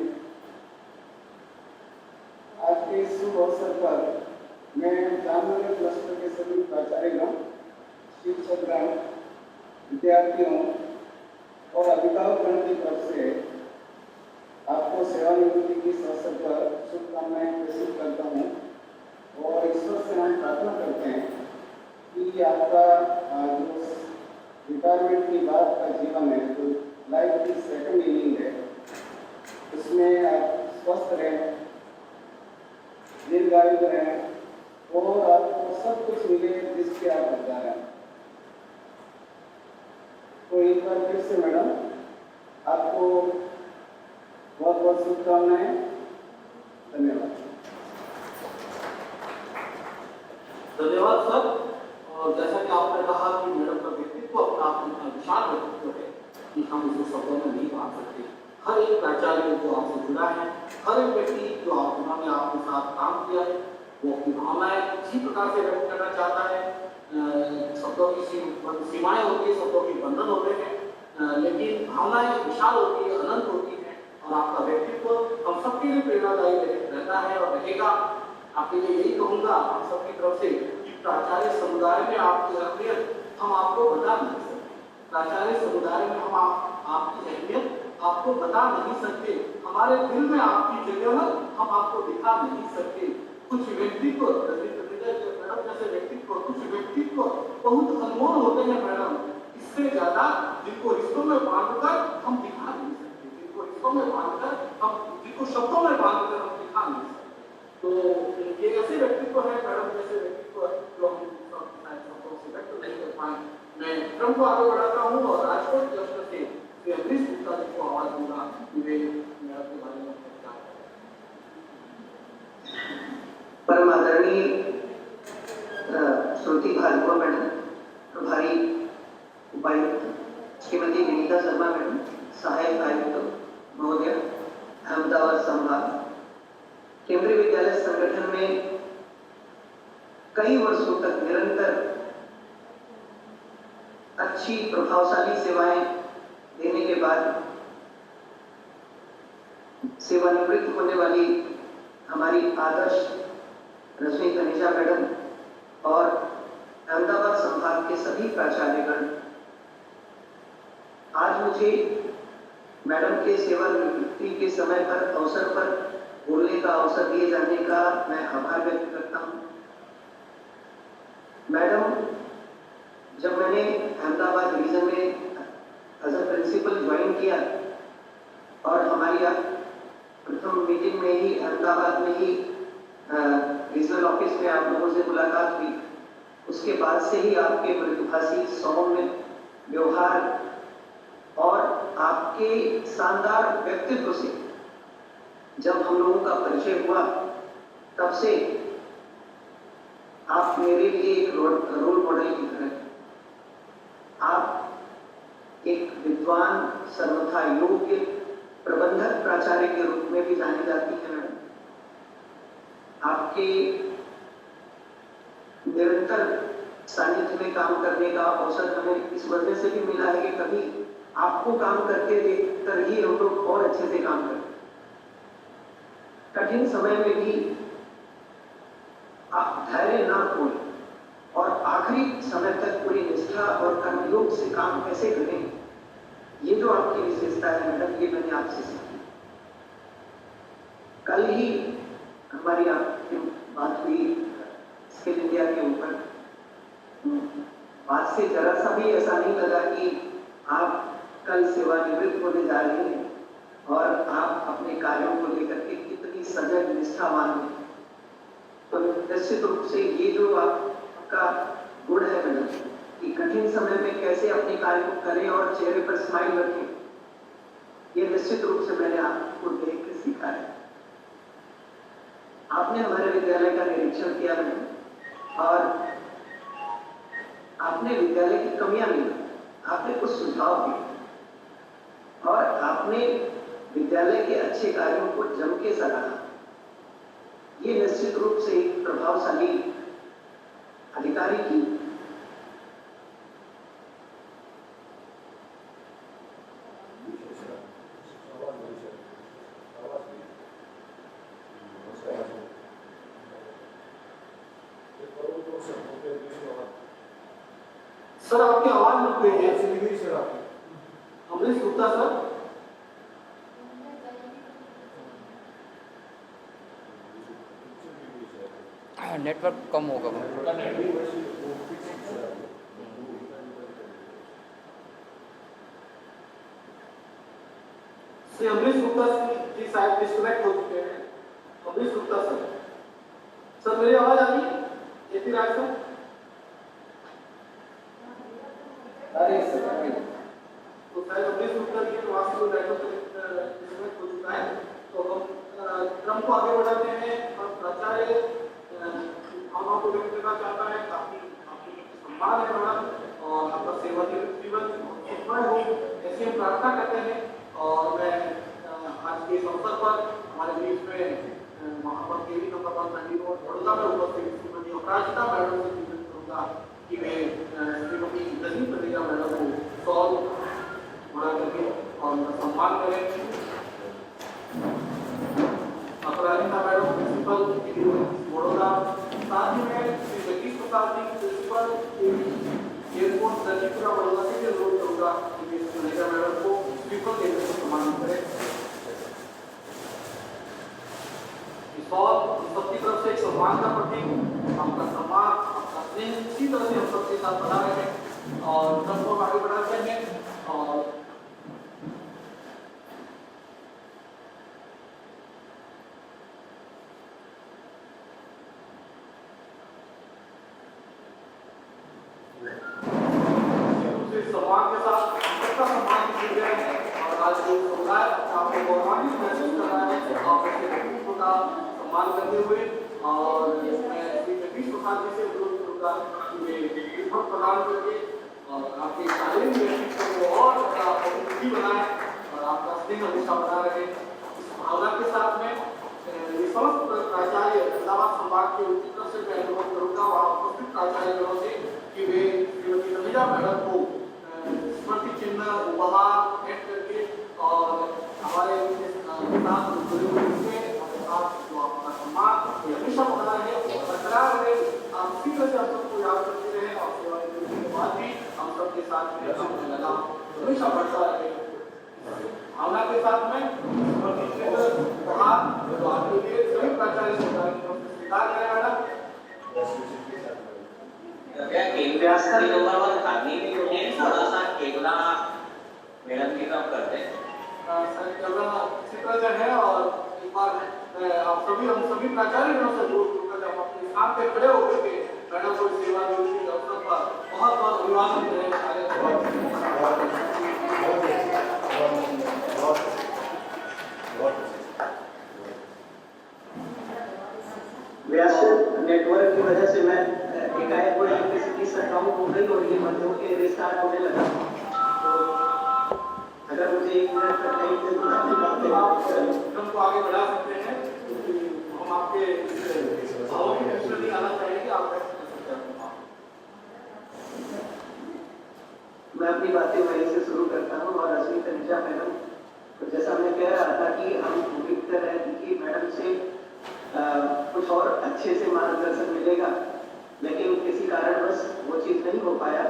आज के इस शुभ अवसर पर मैं जामनगर क्लस्टर के सभी प्राचार्यगण, शिक्षकगण, विद्यार्थियों और अभिभावकों की तरफ से आपको सेवानिवृत्ति की इस अवसर पर शुभकामनाएं प्रेषित करता हूँ और ईश्वर से हम प्रार्थना करते हैं कि आपका जो रिटायरमेंट के बाद का जीवन है, जो लाइफ की सेकंड इनिंग है, उसमें आप स्वस्थ रहें, दीर्घायु रहें और आपको सब कुछ मिले जिसके आप हकदार हैं। तो एक बार फिर से मैडम आपको बहुत बहुत शुभकामनाएं। धन्यवाद। धन्यवाद सर। और जैसा कि आपने कहा कि मैडम का व्यक्तित्व अपना आप इतना विशाल व्यक्तित्व है कि हम उसे शब्दों में नहीं बांध सकते। हर एक प्राचार्य जो आपसे जुड़ा है, हर एक व्यक्ति जो उन्होंने आपके साथ काम किया है, वो अपनी भावनाएं इसी प्रकार से व्यक्त करना चाहता है। शब्दों की सीमाएं होती है, शब्दों के बंधन होते हैं, लेकिन भावनाएं विशाल होती है, अनंत होती है। और आपका व्यक्तित्व हम सबके लिए प्रेरणादायी रहता है और रहेगा। आपके लिए यही कहूँगा हम सबकी तरफ से कि प्राचार्य समुदाय में आपकी अहमियत हम आपको बता नहीं सकते। प्राचार्य समुदाय में हम आपकी अहमियत आपको बता नहीं सकते। हमारे दिल में आपकी जगह हम आपको दिखा नहीं सकते। कुछ व्यक्तित्व मैडम जैसे व्यक्तित्व, कुछ व्यक्तित्व बहुत अनमोल होते हैं मैडम। इससे ज्यादा जिनको रिश्तों में बांधकर हम दिखा नहीं सकते, जिनको रिश्तों में बांधकर हम, जिनको शब्दों में बांधकर हम दिखा नहीं सकते। तो ये ऐसे व्यक्तित्व है मैडम, जैसे व्यक्तित्व जो हम शब्दों से व्यक्त नहीं कर पाए। मैं क्रम को आगे बढ़ाता हूँ और राजकोट क्लस्टर से अमरीश गुप्ता जी को आवाज दूंगा कि वे मैडम के बारे में क्या परम आदरणीय श्रुति भार्गव मैडम, प्रभारी उपायुक्त श्रीमती विनीता शर्मा मैडम, सहायक आयुक्त महोदय, अहमदाबाद संभाग, केंद्रीय विद्यालय संगठन में कई वर्षों तक निरंतर अच्छी प्रभावशाली सेवाएं देने के बाद सेवानिवृत्त होने वाली हमारी आदर्श रजनी तनेजा मैडम और अहमदाबाद संभाग के सभी प्राचार्यगण, आज मुझे मैडम के सेवानिवृत्ति के समय पर अवसर पर बोलने का अवसर दिए जाने का मैं आभार व्यक्त करता हूँ। मैडम, जब मैंने अहमदाबाद रीजन में एज अ प्रिंसिपल ज्वाइन किया और हमारी प्रथम मीटिंग में ही अहमदाबाद में ही रीजनल ऑफिस में आप लोगों से मुलाकात हुई, उसके बाद से ही आपके मृदुभाषी सौम्य व्यवहार और आपके शानदार व्यक्तित्व से जब हम लोगों का परिचय हुआ, तब से आप मेरे लिए एक रोल मॉडल की तरह। आप एक विद्वान, सर्वथा योग्य प्रबंधक प्राचार्य के रूप में भी जानी जाती है मैडम। आपके निरंतर सानिध्य में काम करने का अवसर हमें इस वजह से भी मिला है कि कभी आपको काम करते देखकर ही हम लोग और अच्छे से काम करते। कठिन समय में भी आप धैर्य न खोलें और आखिरी समय तक पूरी निष्ठा और कर्मयोग से काम कैसे करें, ये जो आपकी विशेषता है मैडम, ये मैंने आपसे सीखी। कल ही हमारी आपकी बात हुई स्किल इंडिया के ऊपर। बात से जरा सा भी ऐसा नहीं लगा कि आप कल सेवानिवृत्त होने जा रहे हैं और आप अपने कार्यों को लेकर के कितनी सजग निष्ठावान हैं। तो निश्चित रूप से ये जो आपका गुण है मैडम कि कठिन समय में कैसे अपने कार्य को करें और चेहरे पर स्माइल रखें, ये निश्चित रूप से मैंने आपको देख के सीखा है। आपने हमारे विद्यालय का निरीक्षण किया मैडम और आपने विद्यालय की कमियां मिली, आपने कुछ सुझाव दिए और आपने विद्यालय के अच्छे कार्यों को जम के सराहा। ये निश्चित रूप से एक प्रभावशाली अधिकारी की सर आपकी आवाज रुक गई है। सर आपकी अमरीश गुप्ता सर। नेटवर्क कम होगा वो। श्री अमरीश गुप्ता जी शायद डिस्कनेक्ट हो चुके हैं। अमरीश गुप्ता सर, सर मेरी आवाज आ रही है? जेपी राज सर, अरे सर, तो शायद अमरीश गुप्ता जी के वहाँ से कोई नेटवर्क डिस्कनेक्ट हो चुका है। तो हम क्रम को आगे बढ़ाते हैं और प्राचार्य भावनाओं को व्यक्त करना चाहता है। काफी सम्मान है मैडम और आपका सेवा जीवन सुखमय हो ऐसी हम प्रार्थना करते हैं। और मैं आज के इस अवसर पर हमारे बीच में वहाँ पर केवी नंबर 1 रोड बड़ौदा में उपस्थित श्रीमती अपराजिता मैडम से निवेदन करूँगा कि वे श्रीमती नजीम तनेजा मैडम को 100 बड़ा करके और उनका सम्मान करें। अपराजिता मैडम प्रिंसिपल बड़ौदा, साथ ही में श्री जगदीश प्रसाद जी प्रिंसिपल एयरपोर्ट दर्जीपुरा बड़ौदा से अनुरोध करूँगा कि वे तनेजा मैडम को प्रिंसिपल देकर सम्मानित करें। सबकी तरफ से एक सम्मान का प्रतीक, आपका सम्मान, आपका स्नेह इसी तरह से हम सबके साथ बना रहे और सबको आगे बढ़ाते हैं। और सम्मान के साथ सबका सम्मान किया गया है और आज जो समुदाय आपको गौरवान्वित महसूस कर रहा है और उसके व्यक्तित्व का सम्मान करते हुए। और मैं श्री जगदीश प्रसाद जी से अनुरोध करूँगा कि वे रिपोर्ट प्रदान करके और आपके शारीरिक व्यक्तित्व को और अभिवृद्धि बनाए और आपका स्नेह हमेशा बना रहे। इस भावना के साथ में समस्त प्राचार्य अहमदाबाद संभाग के उनकी तरफ से मैं अनुरोध करूँगा वहाँ उपस्थित प्राचार्यों से कि वे श्रीमती तनेजा मैडम को स्मृति चिन्ह उपहार भेंट करके और हमारे साथ जुड़े हुए हमारे साथ जो आपका सम्मान हमेशा बना रहे बरकरार रहे। आप इसी तरह से हम सबको याद करते रहे और सेवा के बाद भी हम सबके साथ में लगा हमेशा बढ़ता रहे। भावना के साथ में स्मृति चिन्ह उपहार जो आपके लिए सभी प्राचार्य स्वीकार करें मैडम। व्यास नंबर 1 खाली नहीं होते, थोड़ा सा केवला मैडम की तरफ करते हैं। सर केवला चित्र है और एक बार आप सभी हम सभी प्राचार्यों से अनुरोध करूँगा जब अपने स्थान पे खड़े होकर के मैडम को सेवा देने के अवसर पर बहुत बहुत अभिवादन करें। व्यास नेटवर्क की वजह से मैं एकाएक कोई इलेक्ट्रिसिटी शटडाउन हो गई और ये बंद होकर रिस्टार्ट होने लगा। तो अगर मुझे 1 मिनट तक नहीं दे तो हम को आगे बढ़ा सकते हैं। हम आपके भाव की मिश्रण नहीं आना चाहिए आप मैं अपनी बातें वहीं से शुरू करता हूँ। और रश्मि तनेजा मैडम, तो जैसा मैं कह रहा था कि हम उम्मीद कर रहे थे कि मैडम से कुछ और अच्छे से मार्गदर्शन मिलेगा, लेकिन किसी कारणवश वो चीज़ नहीं हो पाया।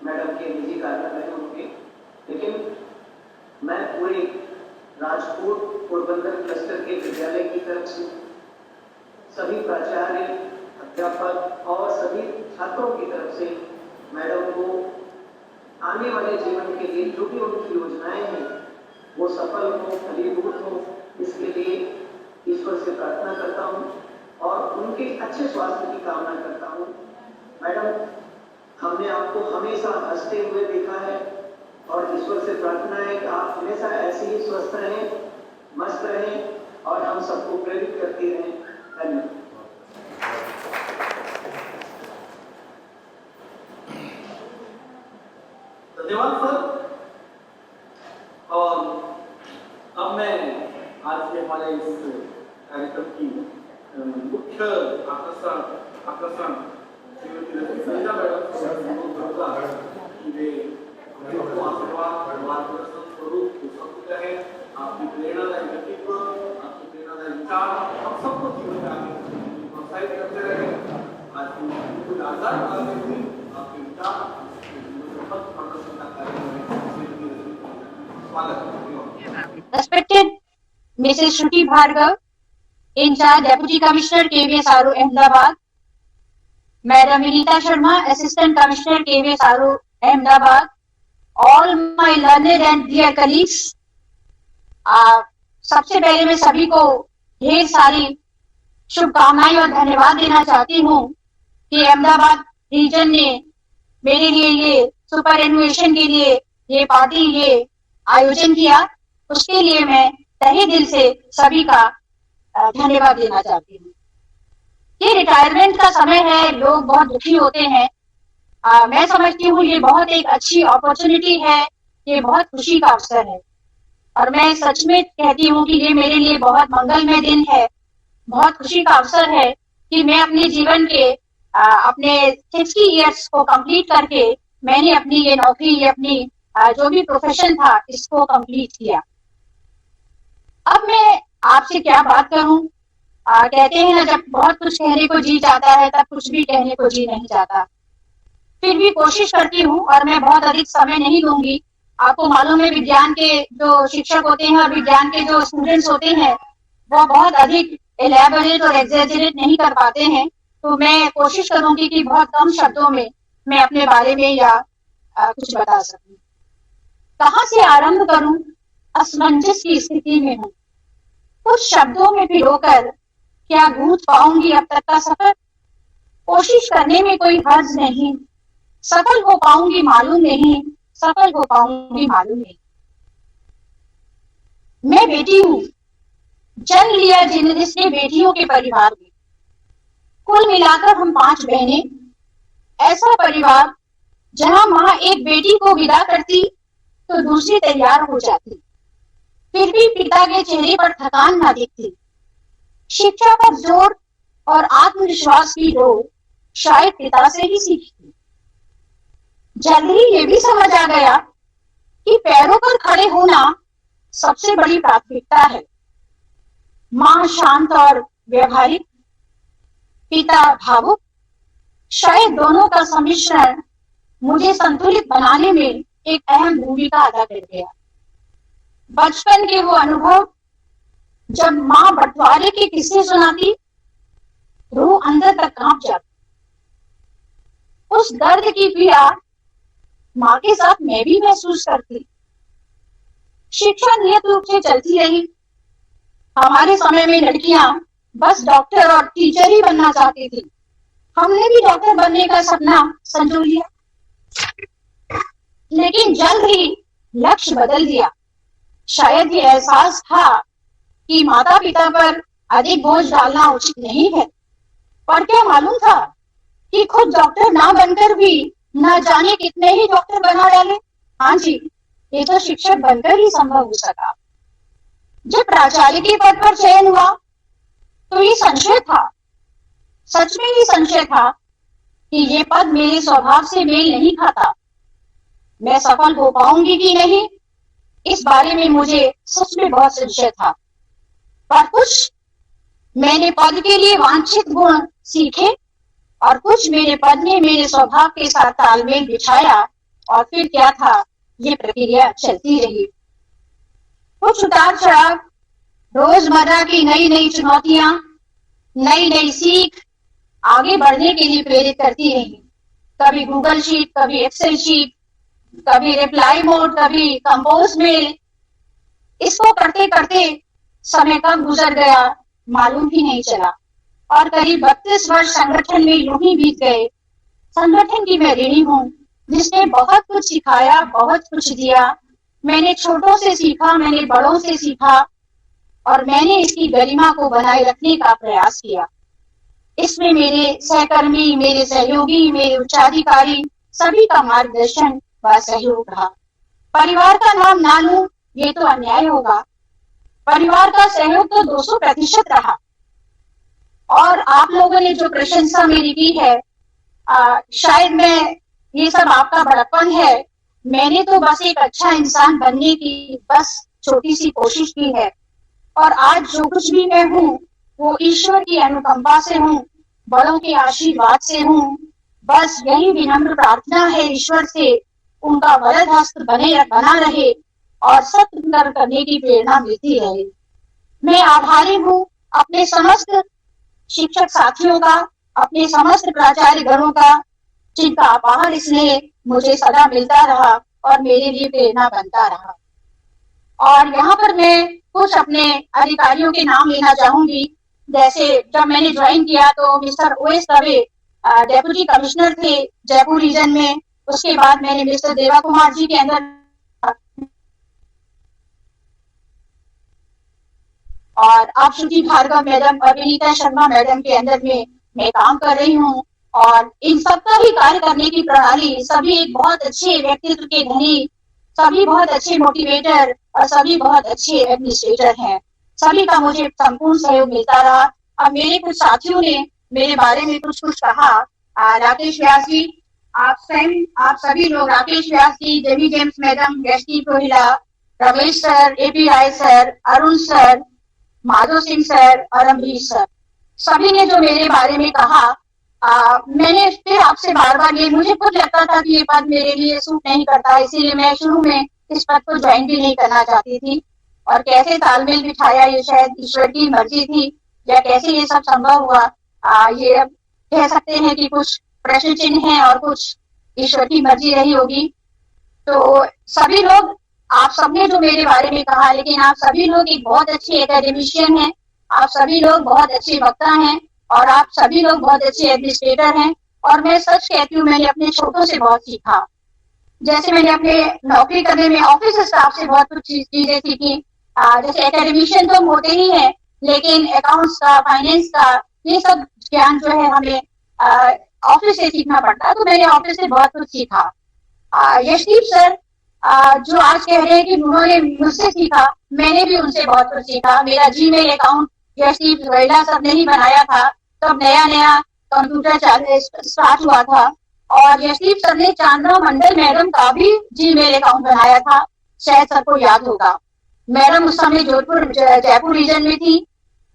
मैडम के निजी कारण रहे होंगे, लेकिन मैं पूरे राजकोट पोरबंदर क्लस्टर के विद्यालय की तरफ से सभी प्राचार्य, अध्यापक और सभी छात्रों की तरफ से मैडम को आने वाले जीवन के लिए जो भी उनकी योजनाएं हैं वो सफल हो, फलीभूत हो, इसके लिए ईश्वर से प्रार्थना करता हूँ और उनके अच्छे स्वास्थ्य की कामना करता हूँ। मैडम, हमने आपको हमेशा हंसते हुए देखा है और ईश्वर से प्रार्थना है कि आप हमेशा ऐसे ही स्वस्थ रहें, मस्त रहें और हम सबको प्रेरित करते रहें। धन्यवाद। धन्यवाद सर। और अब मैं आज के हमारे इस कार्यक्रम की मुख्य आकर्षण श्रीमती रश्मि तनेजा मैडम से अनुरोध करूंगा कि वे हमको आशीर्वाद मार्गदर्शन स्वरूप शब्द कहे। आपकी प्रेरणादायी व्यक्तित्व, आपकी प्रेरणादायी विचार हम सबको जीवन में आगे प्रोत्साहित करते रहे। आज की यादगार बनाते हुए आपके विचार प्रदर्शन का कार्यक्रम स्वागत। Respected Mrs. Shruti Bhargav, incharge deputy commissioner KVS RO Ahmedabad, Madam Vinita Sharma, Assistant Commissioner KVS RO Ahmedabad, all my learned and dear colleagues, सबसे पहले मैं सभी को ढेर सारी शुभकामनाएं और धन्यवाद देना चाहती हूँ कि अहमदाबाद रीजन ने मेरे लिए ये सुपर एनुएशन के लिए ये पार्टी ये आयोजन किया, उसके लिए मैं तहे दिल से सभी का धन्यवाद देना चाहती हूँ। ये रिटायरमेंट का समय है, लोग बहुत दुखी होते हैं। मैं समझती हूँ ये बहुत एक अच्छी अपॉर्चुनिटी है, ये बहुत खुशी का अवसर है और मैं सच में कहती हूँ कि ये मेरे लिए बहुत मंगलमय दिन है, बहुत खुशी का अवसर है कि मैं अपने जीवन के अपने 60 इयर्स को कंप्लीट करके मैंने अपनी ये नौकरी ये अपनी जो भी प्रोफेशन था इसको कंप्लीट किया। अब मैं आपसे क्या बात करूं, कहते हैं ना जब बहुत कुछ कहने को जी जाता है तब कुछ भी कहने को जी नहीं जाता, फिर भी कोशिश करती हूँ और मैं बहुत अधिक समय नहीं लूंगी। आपको मालूम है विज्ञान के जो शिक्षक होते हैं और विज्ञान के जो स्टूडेंट्स होते हैं वो बहुत अधिक एलैबोरेट और एग्जैजरेट नहीं कर पाते हैं, तो मैं कोशिश करूंगी कि बहुत कम शब्दों में मैं अपने बारे में या कुछ बता सकूं। कहाँ से आरंभ करूं, असमंजस की स्थिति में हूं, कुछ शब्दों में पिरोकर क्या गूंथ पाऊंगी अब तक का सफर, कोशिश करने में कोई हर्ज नहीं, सफल हो पाऊंगी मालूम नहीं, सफल हो पाऊंगी मालूम नहीं। मैं बेटी हूं, जन्म लिया जिसने बेटियों के परिवार में, कुल मिलाकर हम 5 बहनें, ऐसा परिवार जहां मां एक बेटी को विदा करती तो दूसरी तैयार हो जाती, फिर भी पिता के चेहरे पर थकान ना दिखती। शिक्षा पर जोर और आत्मविश्वास की डोर शायद पिता से ही सीखी। जल्द ही ये भी समझ आ गया कि पैरों पर खड़े होना सबसे बड़ी प्राथमिकता है। मां शांत और व्यवहारिक, पिता भावुक, शायद दोनों का सम्मिश्रण मुझे संतुलित बनाने में एक अहम भूमिका अदा कर गया। बचपन के वो अनुभव जब मां बंटवारे के किस्से सुनाती, रूह अंदर तक कांप जाती। उस दर्द की पीड़ा मां के साथ मैं भी महसूस करती। शिक्षा नियत रूप से चलती रही। हमारे समय में लड़कियां बस डॉक्टर और टीचर ही बनना चाहती थी। हमने भी डॉक्टर बनने का सपना संजो लिया, लेकिन जल्द ही लक्ष्य बदल दिया। शायद ये एहसास था कि माता पिता पर अधिक बोझ डालना उचित नहीं है, पर क्या मालूम था कि खुद डॉक्टर ना बनकर भी न जाने कितने ही डॉक्टर बना डाले। हाँ जी, ये तो शिक्षक बनकर ही संभव हो सका। जब प्राचार्य के पद पर चयन हुआ तो ये संशय था, सच में ये संशय था कि ये पद मेरे स्वभाव से मेल नहीं खाता। मैं सफल हो पाऊंगी कि नहीं, इस बारे में मुझे सच में बहुत संशय था। पर कुछ मैंने पद के लिए वांछित गुण सीखे और कुछ मेरे पद ने मेरे स्वभाव के साथ तालमेल बिछाया और फिर क्या था, ये प्रक्रिया चलती रही। कुछ उतार चढ़ाव, रोजमर्रा की नई नई चुनौतियां, नई नई सीख आगे बढ़ने के लिए प्रेरित करती रही। कभी गूगल शीट, कभी एक्सेल शीट, कभी रिप्लाई मोड, कभी कंपोज मेल। इसको करते करते समय कब गुजर गया मालूम ही नहीं चला और करीब 32 वर्ष संगठन में यूं ही बीत गए। संगठन की मैं ऋणी हूँ जिसने बहुत कुछ सिखाया, बहुत कुछ दिया। मैंने छोटों से सीखा, मैंने बड़ों से सीखा और मैंने इसकी गरिमा को बनाए रखने का प्रयास किया। इसमें मेरे सहकर्मी, मेरे सहयोगी, मेरे उच्चाधिकारी सभी का मार्गदर्शन व सहयोग रहा। परिवार का नाम ना लूं ये तो अन्याय होगा। परिवार का सहयोग तो 200% रहा और आप लोगों ने जो प्रशंसा मेरी की है, शायद मैं ये सब आपका बड़प्पन है। मैंने तो बस एक अच्छा इंसान बनने की बस छोटी सी कोशिश की है और आज जो कुछ भी मैं हूँ वो ईश्वर की अनुकंपा से हूँ, बड़ों के आशीर्वाद से हूँ। बस यही विनम्र प्रार्थना है ईश्वर से, उनका वरद हस्त बना रहे और सत्कर्म करने की प्रेरणा मिलती रहे। मैं आभारी हूँ अपने समस्त शिक्षक साथियों का, अपने समस्त प्राचार्य गणों का, जिनका अपार स्नेह मुझे सदा मिलता रहा और मेरे लिए प्रेरणा बनता रहा। और यहाँ पर मैं कुछ अपने अधिकारियों के नाम लेना चाहूंगी। जैसे जब मैंने ज्वाइन किया तो mister OS Dave deputy commissioner थे जयपुर रीजन में। उसके बाद मैंने मिस्टर देवा कुमार जी के अंदर और अब श्रुति भार्गव मैडम और विनीता शर्मा मैडम के अंदर में मैं काम कर रही हूँ। और इन सबका भी कार्य करने की प्रणाली, सभी एक बहुत अच्छे व्यक्तित्व के धनी, सभी बहुत अच्छे मोटिवेटर और सभी बहुत अच्छे एडमिनिस्ट्रेटर हैं। सभी का मुझे संपूर्ण सहयोग मिलता रहा। अब मेरे कुछ साथियों ने मेरे बारे में कुछ कहा। राकेश व्यास जी, आप सभी लोग, Rakesh Vyas ji, Jamie James madam, Yashdeep Rohila, Ramesh sir, AP Rai sir, Arun sir, Madhav Singh sir और अमरीश सर, सभी ने जो मेरे बारे में कहा, मैंने फिर आपसे बार बार ये, मुझे खुद लगता था कि ये पद मेरे लिए सूट नहीं करता, इसीलिए मैं शुरू में इस पद को ज्वाइन भी नहीं करना चाहती थी। और कैसे तालमेल बिठाया, ये शायद ईश्वर की मर्जी थी या कैसे ये सब संभव हुआ, ये अब कह सकते हैं कि कुछ प्रश्न चिन्ह है और कुछ ईश्वर की मर्जी रही होगी। तो सभी लोग, आप सबने जो मेरे बारे में कहा, लेकिन आप सभी लोग एक बहुत अच्छे एकेडमिशियन हैं, आप सभी लोग बहुत अच्छे वक्ता हैं और आप सभी लोग बहुत अच्छे एडमिनिस्ट्रेटर हैं। और मैं सच कहती हूँ, मैंने अपने छोटों से बहुत सीखा। जैसे मैंने अपने नौकरी करने में ऑफिस स्टाफ से बहुत कुछ चीजें सीखी। जैसे एकेडमिशियन तो हम होते ही हैं, लेकिन अकाउंट्स का, फाइनेंस का, ये सब ज्ञान जो है हमें ऑफिस से सीखना पड़ता है। तो मैंने ऑफिस से बहुत कुछ सीखा। यशदीप सर जो आज कह रहे हैं कि उन्होंने मुझसे सीखा, मैंने भी उनसे बहुत कुछ सीखा। मेरा Gmail account Yashdeep Rohila sir ने ही बनाया था, तब नया कंप्यूटर स्टार्ट हुआ था। और यशदीप सर ने चांद्रा मंडल मैडम का भी जीमेल अकाउंट बनाया था, शायद सबको याद होगा। मैडम उस समय जयपुर रीजन में थी।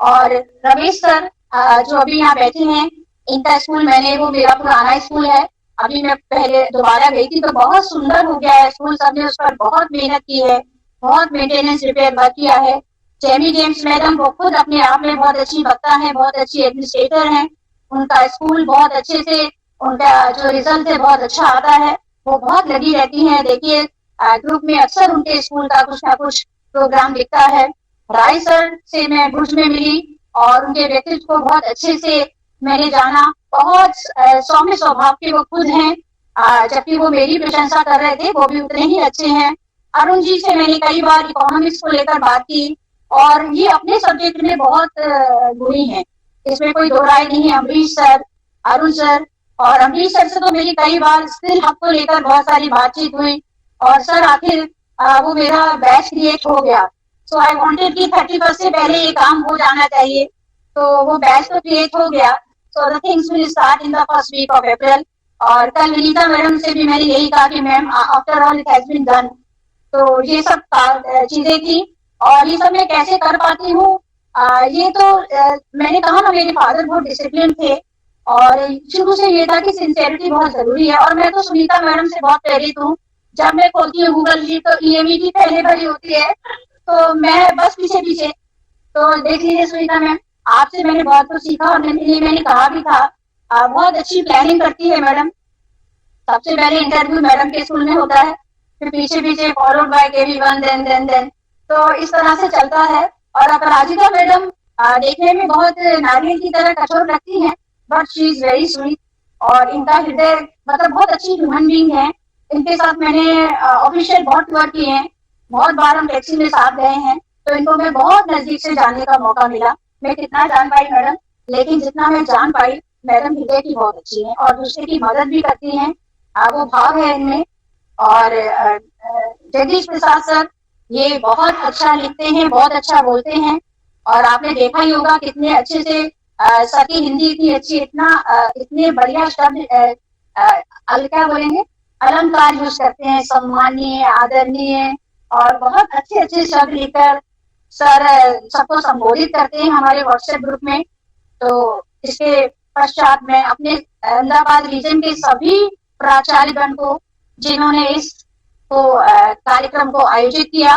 और रमेश सर जो अभी यहाँ बैठे हैं, इनका स्कूल वो मेरा पुराना स्कूल है, अभी मैं पहले दोबारा गई थी तो बहुत सुंदर हो गया है स्कूल। सबने उस पर बहुत मेहनत की है, बहुत मेंटेनेंस रिपेयर वर्क किया है। जेमी जेम्स मैडम वो खुद अपने आप में बहुत अच्छी वक्ता है, बहुत अच्छी एडमिनिस्ट्रेटर हैं। उनका स्कूल बहुत अच्छे से, उनका जो रिजल्ट है बहुत अच्छा आता है, वो बहुत लगी रहती हैं। देखिए ग्रुप में अक्सर उनके स्कूल का कुछ ना कुछ प्रोग्राम दिखता है। राय सर से मैं भुज में मिली और उनके व्यक्तित्व को बहुत अच्छे से मैंने जाना। बहुत सौम्य स्वभाव के वो खुद हैं, जबकि वो मेरी प्रशंसा कर रहे थे, वो भी उतने ही अच्छे हैं। अरुण जी से मैंने कई बार इकोनॉमिक्स को लेकर बात की और ये अपने सब्जेक्ट में बहुत गुणी हैं, इसमें कोई दो राय नहीं है। अमरीश सर, अरुण सर, और अमरीश सर से तो मेरी कई बार स्किल हब को लेकर बहुत सारी बातचीत हुई। और सर आखिर वो मेरा बैच क्रिएट हो गया। सो आई वांटेड कि 31 से पहले ये काम हो जाना चाहिए, तो वो बैच तो क्रिएट हो गया। So the things will start in the first week of April. और कल विनीता मैडम से भी मैंने यही कहा कि ma'am after all it has been done. तो ये सब चीजें थी और ये सब मैं कैसे कर पाती हूँ, ये तो मैंने कहा ना, मेरे फादर बहुत डिसिप्लिन थे और शुरू से ये था कि सिंसियरिटी बहुत जरूरी है। और मैं तो सुनीता मैडम से बहुत प्रेरित हूँ। जब मैं खोलती हूँ गूगल जी तो EMET पहले भरी होती है, तो मैं बस पीछे तो देख लीजिए सुनीता मैम, आपसे मैंने बहुत कुछ सीखा। और मैंने कहा भी था, बहुत अच्छी प्लानिंग करती है मैडम। सबसे पहले इंटरव्यू मैडम के स्कूल में होता है, फिर पीछे फॉलोड बाय KV1 देन तो इस तरह से चलता है। और अपराजिता मैडम देखने में बहुत नारियल की तरह कठोर लगती हैं, but she is very sweet और इनका हृदय मतलब बहुत अच्छी ह्यूमन बीइंग है। इनके साथ मैंने ऑफिशियल बहुत वर्क किए हैं, बहुत बार हम टैक्सी में साथ गए हैं, तो इनको मैं बहुत नजदीक से जानने का मौका मिला। मैं कितना जान पाई मैडम, लेकिन जितना मैं जान पाई, मैडम हृदय की बहुत अच्छी है और दूसरे की मदद भी करती हैं, वो भाव है इनमें। और जगदीश प्रसाद सर ये बहुत अच्छा लिखते हैं, बहुत अच्छा बोलते हैं और आपने देखा ही होगा कितने अच्छे से सर की हिंदी इतनी अच्छी, इतने बढ़िया शब्द क्या बोलेंगे, अलंकार यूज करते हैं, सम्मानीय, आदरणीय और बहुत अच्छे शब्द लिखकर सर सबको संबोधित करते हैं हमारे व्हाट्सएप ग्रुप में। तो इसके पश्चात मैं अपने अहमदाबाद रीजन के सभी प्राचार्यगण को, जिन्होंने इस कार्यक्रम को आयोजित किया,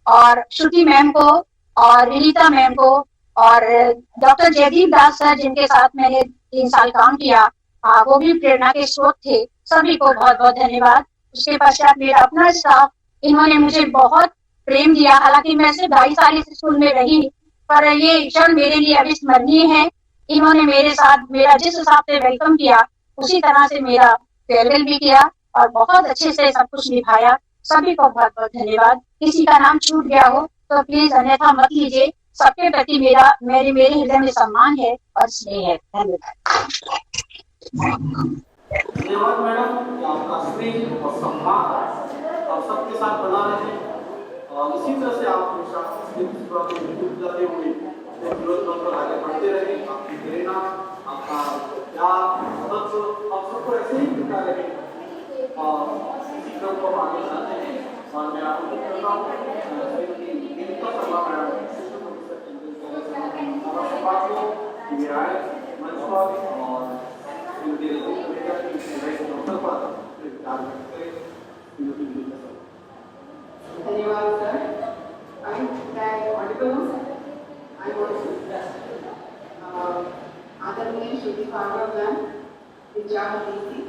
और श्रुति मैम को और विनीता मैम को और डॉक्टर जयदीप दास सर जिनके साथ मैंने 3 साल काम किया, वो भी प्रेरणा के स्रोत थे। सभी को बहुत बहुत धन्यवाद। उसके पश्चात मेरा अपना स्टाफ, इन्होंने मुझे बहुत प्रेम दिया। हालांकि मैं सिर्फ 2.5 साल इस स्कूल में रही, पर ये क्षण मेरे लिए अविस्मरणीय है। इन्होंने मेरे साथ मेरा जिस हिसाब से वेलकम किया, उसी तरह से मेरा फेयरवेल भी किया और बहुत अच्छे से सब कुछ निभाया। सभी को बहुत बहुत धन्यवाद। किसी का नाम छूट गया हो तो प्लीज अन्यथा मत लीजिए। सबके प्रति मेरे हृदय में सम्मान है और स्नेह है। धन्यवाद। धन्यवाद मैडम, कि आपका स्नेह और सम्मान आप सबके साथ बना रहे और इसी तरह से आप हमेशा करते हुए अपने जीवन पर आगे बढ़ते रहे। आपकी प्रेरणा, आपका प्यार, तत्व आप सबको ऐसे ही मिलता रहे और इसी क्रम को आगे बढ़ाते हैं। और मैं आपको करता हूँ धन्यवाद सर। आदरणीय Shri Bhargav ma'am, incharge DC,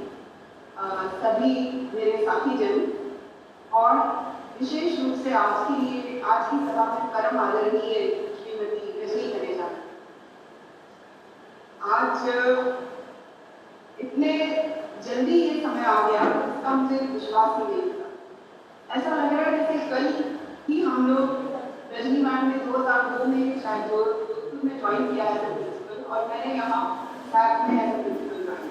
सभी मेरे साथी जन और विशेष रूप से आज की सभा में परम आदरणीय श्रीमती रजनी कनेजा। आज इतने जल्दी ये समय आ गया, इसका मुझे विश्वास ही नहीं था। ऐसा लग रहा है जैसे कल ही हम लोग रजनी मैम ने 2002 में शायद जोधपुर में ज्वाइन किया है प्रिंसिपल, और मैंने यहाँ साथ में एज प्रिंसिपल ज्वाइन।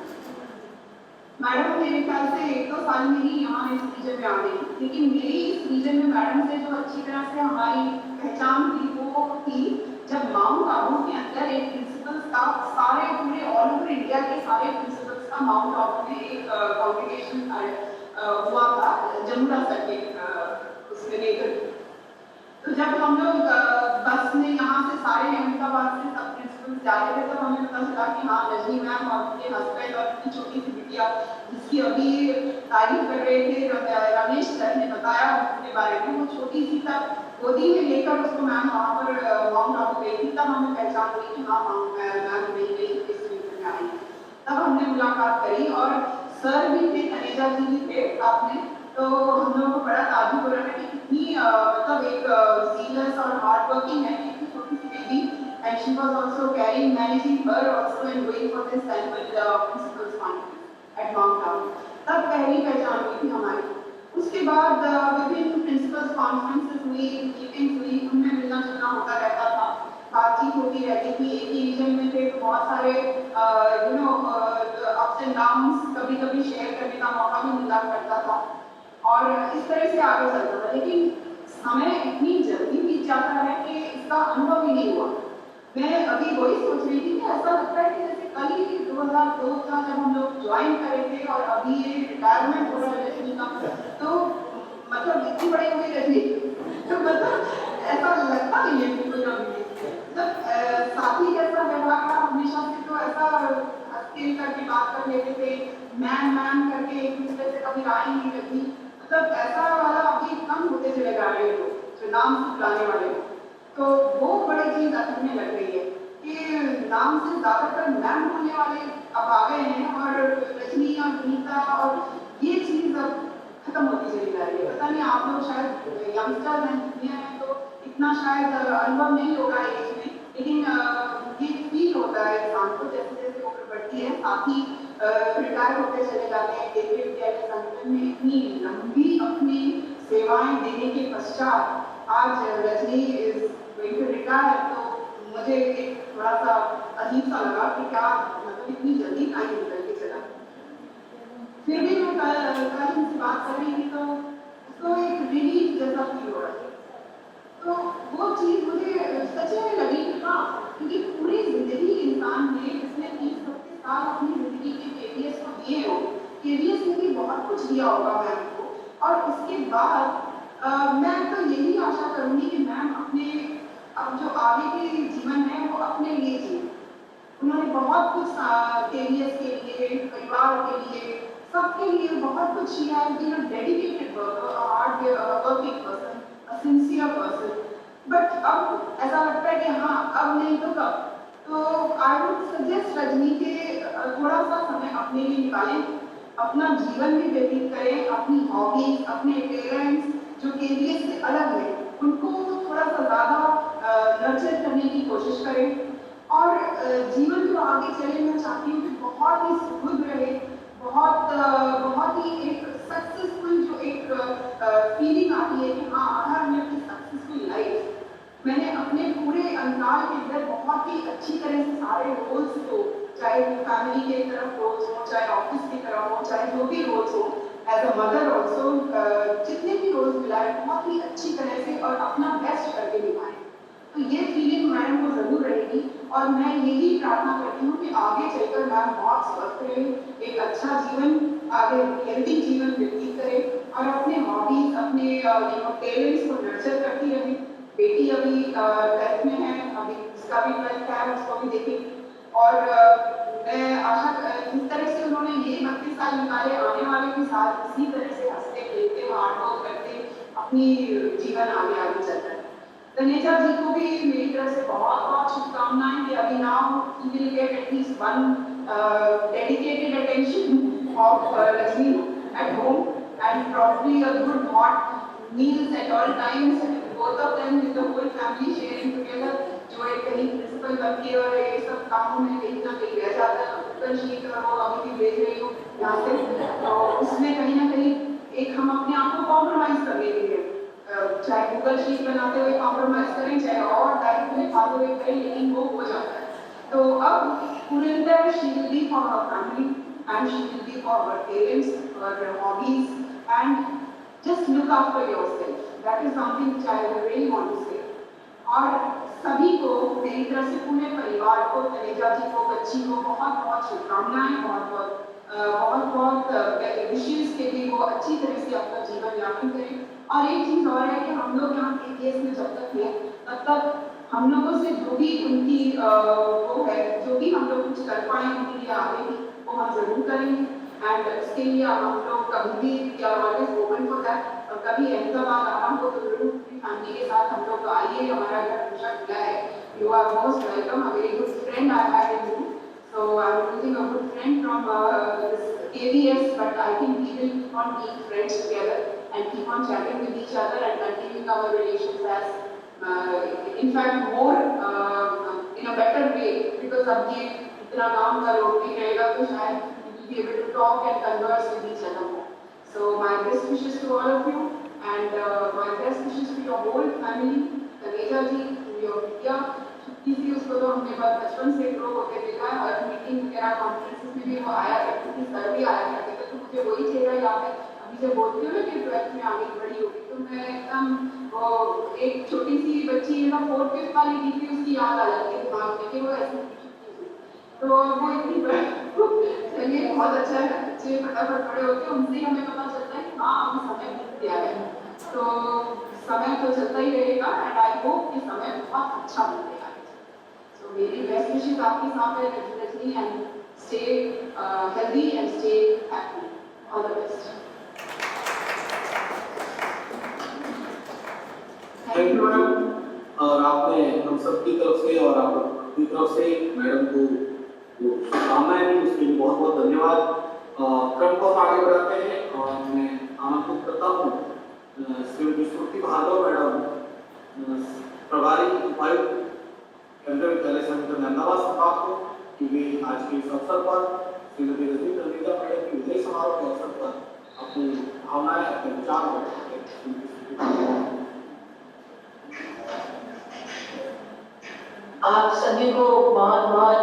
मैडम मेरे ख्याल से 1-2 साल में ही यहाँ इस रीजन में आ गई, लेकिन मेरी इस रीजन में मैडम से जो अच्छी तरह से हमारी पहचान थी वो थी जब माउंट आबू के अंदर एक प्रिंसिपल्स का सारे पूरे ऑल ओवर इंडिया के सारे प्रिंसिपल्स का माउंट आबू में एक कॉन्ग्रेगेशन हुआ था जमुना सर के उसमें लेकर। तो जब हम लोग बस में यहाँ से सारे अहमदाबाद से सब प्रिंसिपल्स जा रहे थे, तब हमें पता चला कि हाँ रजनी मैम और उनके हस्बैंड और उनकी छोटी सी बिटिया जिसकी अभी तारीफ कर रहे थे रमेश सर ने बताया उसके बारे में, वो छोटी सी तब गोदी में लेकर उसको मैम वहाँ पर माउंट आबू गई थी। तब हमें पहचान हुई कि हाँ मैम नहीं इस रीजन में आई। तब हमने मुलाकात करी और सर भी थे, कनेजा जी भी थे साथ में। तो हम लोगों को बड़ा ताजुब हो रहा है कि कितनी मतलब एक सीरियस और हार्ड वर्किंग है, इतनी छोटी सी baby, and she was also carrying managing her also and going for this annual principals conference at Mount Abu. तब पहली पहचान हुई थी हमारी। उसके बाद विभिन्न प्रिंसिपल्स कॉन्फ्रेंसेस हुई, मीटिंग्स हुई, उनमें मिलना जुलना होता रहता था, बातचीत होती रहती थी। एक ही रीजन में थे तो बहुत सारे अप्स एंड डाउन्स कभी कभी शेयर करने का मौका भी मिला करता था और इस तरह से आगे चलता था। लेकिन समय इतनी जल्दी बीत जाता है कि इसका अनुभव ही नहीं हुआ। मैं अभी वही सोच रही थी कि ऐसा लगता है कि जैसे कल ही 2002 का जब हम लोग ज्वाइन करे थे और अभी ये रिटायरमेंट हो रहा है रजनी का, तो मतलब इतनी बड़ी हुई रजनी, तो मतलब ऐसा लगता नहीं है बिल्कुल अभी। मतलब साथी जैसा व्यवहार था हमेशा से, तो ऐसा हंस करके बात कर लेते थे, मैम करके एक दूसरे से कभी राय नहीं करती। मतलब ऐसा वाला अभी कम होते चले जा रहे हो जो नाम से बुलाने वाले हो, तो वो बड़ी चीज अखरने लग गई है कि नाम से ज्यादातर मैम बोलने वाले अब आ गए हैं और रजनी और विनीता और ये चीज अब खत्म होती चली जा रही है। पता नहीं आप लोग शायद यंगस्टर्स हैं तो इतना शायद अनुभव नहीं होगा एज में, लेकिन ये फील होता है इंसान को जैसे जैसे उम्र बढ़ती है। साथ ही रिटायर होते चले जाते हैं। केंद्रीय विद्यालय संगठन में इतनी लंबी अपनी सेवाएं देने के पश्चात आज Rajni is going to retire, तो मुझे एक थोड़ा सा अजीब सा लगा कि क्या मतलब इतनी जल्दी टाइम निकल के चला। फिर भी मैं कल उनसे बात कर रही थी तो उसको एक रिलीफ जैसा फील हो रहा था। तो वो चीज मुझे सच में लगी कि हाँ, क्योंकि पूरी जिंदगी इंसान ने इसने 30-32 साल अपनी जिंदगी के केवीएस को दिए हो, केवीएस ने भी बहुत कुछ दिया होगा मैम को, और उसके बाद मैं तो यही आशा करूंगी कि मैम अपने अब जो आगे के जीवन है वो अपने लिए जिए। उन्होंने बहुत कुछ केवीएस के लिए, परिवार के लिए, सबके लिए बहुत कुछ किया है। Being a dedicated worker, a hard working person, a sincere person, but अब ऐसा लगता है कि हाँ अब नहीं तो कब। तो आई वुड सजेस्ट रजनी के थोड़ा सा समय अपने लिए निकालें, अपना जीवन भी व्यतीत करें, अपनी हॉबीज, अपने टैलेंट्स जो केवीएस से अलग है उनको थोड़ा सा ज़्यादा नर्चर करने की कोशिश करें। और जीवन जो आगे चले, मैं चाहती हूँ कि बहुत ही सुखद रहे, बहुत ही एक सक्सेसफुल जो एक फीलिंग आती है कि हाँ अगर हमने अपनी सक्सेसफुल लाइफ, मैंने अपने पूरे अंतराल के अंदर बहुत ही अच्छी तरह से सारे रोल्स को, चाहे वो फैमिली के तरफ रोल्स हो, चाहे ऑफिस की तरफ हो, चाहे जो भी रोल्स हो, एज अ मदर ऑल्सो जितने भी रोल्स मिलाए बहुत ही अच्छी तरह से और अपना बेस्ट करके निभाएं। तो ये फीलिंग मैडम को जरूर रहेगी और मैं यही प्रार्थना करती हूँ कि आगे चलकर मैम बहुत स्वस्थ रहे, एक अच्छा जीवन, आगे हेल्दी जीवन व्यतीत करें और अपने हॉबीज, अपने टैलेंट्स को नर्चर करती रहे। बेटी अभी 10th में है, अभी उसका भी 12th है, उसको भी देखेंगे। और मैं आशा इस तरह से उन्होंने ये 32 साल निकाले, आने वाले भी साल इसी तरह से हंसते खेलते हार्ड वर्क करते अपनी जीवन आगे चलता है। तनेजा जी को भी मेरी तरफ से बहुत बहुत शुभकामनाएं कि अभी now he will get at least one dedicated attention of Rajni at home and probably a good hot meals at all times, both of them with the whole family sharing together। जो एक कहीं प्रिंसिपल बन के और ये सब कामों में कहीं ना कहीं रह जाता है, गूगल शीट और वो अभी भी भेज रही हूँ यहाँ से, तो उसमें कहीं ना कहीं एक हम अपने आप को कॉम्प्रोमाइज कर लेते हैं, चाहे गूगल शीट बनाते हुए कॉम्प्रोमाइज करें, चाहे और दायित्व निभाते हुए करें, लेकिन वो हो जाता है। तो अब Purinder, she will be for her family and she will be for her parents, her hobbies, and just look after yourself. That is something which I really want to say. और सभी को मेरी तरफ से पूरे परिवार को, तनेजा जी को, बच्ची को बहुत बहुत शुभकामनाएं, बहुत बहुत विशेष के लिए वो अच्छी तरह से अपना जीवन यापन करें। और एक चीज और है कि हम लोग यहाँ के केस में जब तक हैं तब तक हम लोगों से जो भी उनकी वो है, जो भी हम लोग कुछ कर पाए उनके लिए आगे भी वो हम जरूर करेंगे। एंड उसके लिए हम लोग कभी भी we are always open for that. और कभी अहमदाबाद आना हो तो जरूर पूरी फैमिली के साथ हम लोग आइए, हमारा घर हमेशा खुला है। You are most welcome. A very good friend I have in you, so I'm losing a good friend from this KVS, but I think we will keep on being friends together and keep on chatting with each other and continuing our relations as in fact more in a better way, because अब ये इतना काम का load नहीं रहेगा तो शायद we will be able to talk and converse with each other more. So my best wishes to all of you and my best wishes to your whole family. Taneja ji, to your Vidya, छुट्टी थी उसको तो हमने बचपन से grow होते देखा है, हर मीटिंग वगैरह कॉन्फ्रेंसेस में भी वो आया करती थी, सर भी आया करते थे, तो मुझे वही चेहरा याद है। अभी जब बोलती हूँ ना कि 12th में आगे बड़ी होगी तो मैं एकदम वो एक छोटी सी बच्ची है ना 4th 5th वाली डीपी उसकी याद आ जाती है दिमाग में कि वो ऐसी तो वो इतनी चलिए बहुत अच्छा है, बच्चे फटाफट बड़े होते हैं, उनसे हमें पता चलता है कि हाँ हमें समय बीत गया है। तो समय तो चलता ही रहेगा एंड आई होप कि समय बहुत अच्छा बीतेगा। सो मेरी बेस्ट विशेस आपके साथ है Rajni, and stay healthy and stay happy. All the best. Thank you madam. और आपने हम सब की तरफ से और आप की तरफ से मैडम को शुभकामनाएं दी, उसके लिए बहुत बहुत धन्यवाद। क्रम को आगे बढ़ाते हैं और मैं आमंत्रित करता हूँ श्रीमती श्रुति भार्गव मैडम, प्रभारी उपायुक्त केंद्रीय विद्यालय संगठन अहमदाबाद संभाग को, कि वे आज के इस अवसर पर श्रीमती रजनी तनेजा मैडम के विजय समारोह के अवसर पर अपनी भावनाएं, अपने विचार आप सभी को बहुत बहुत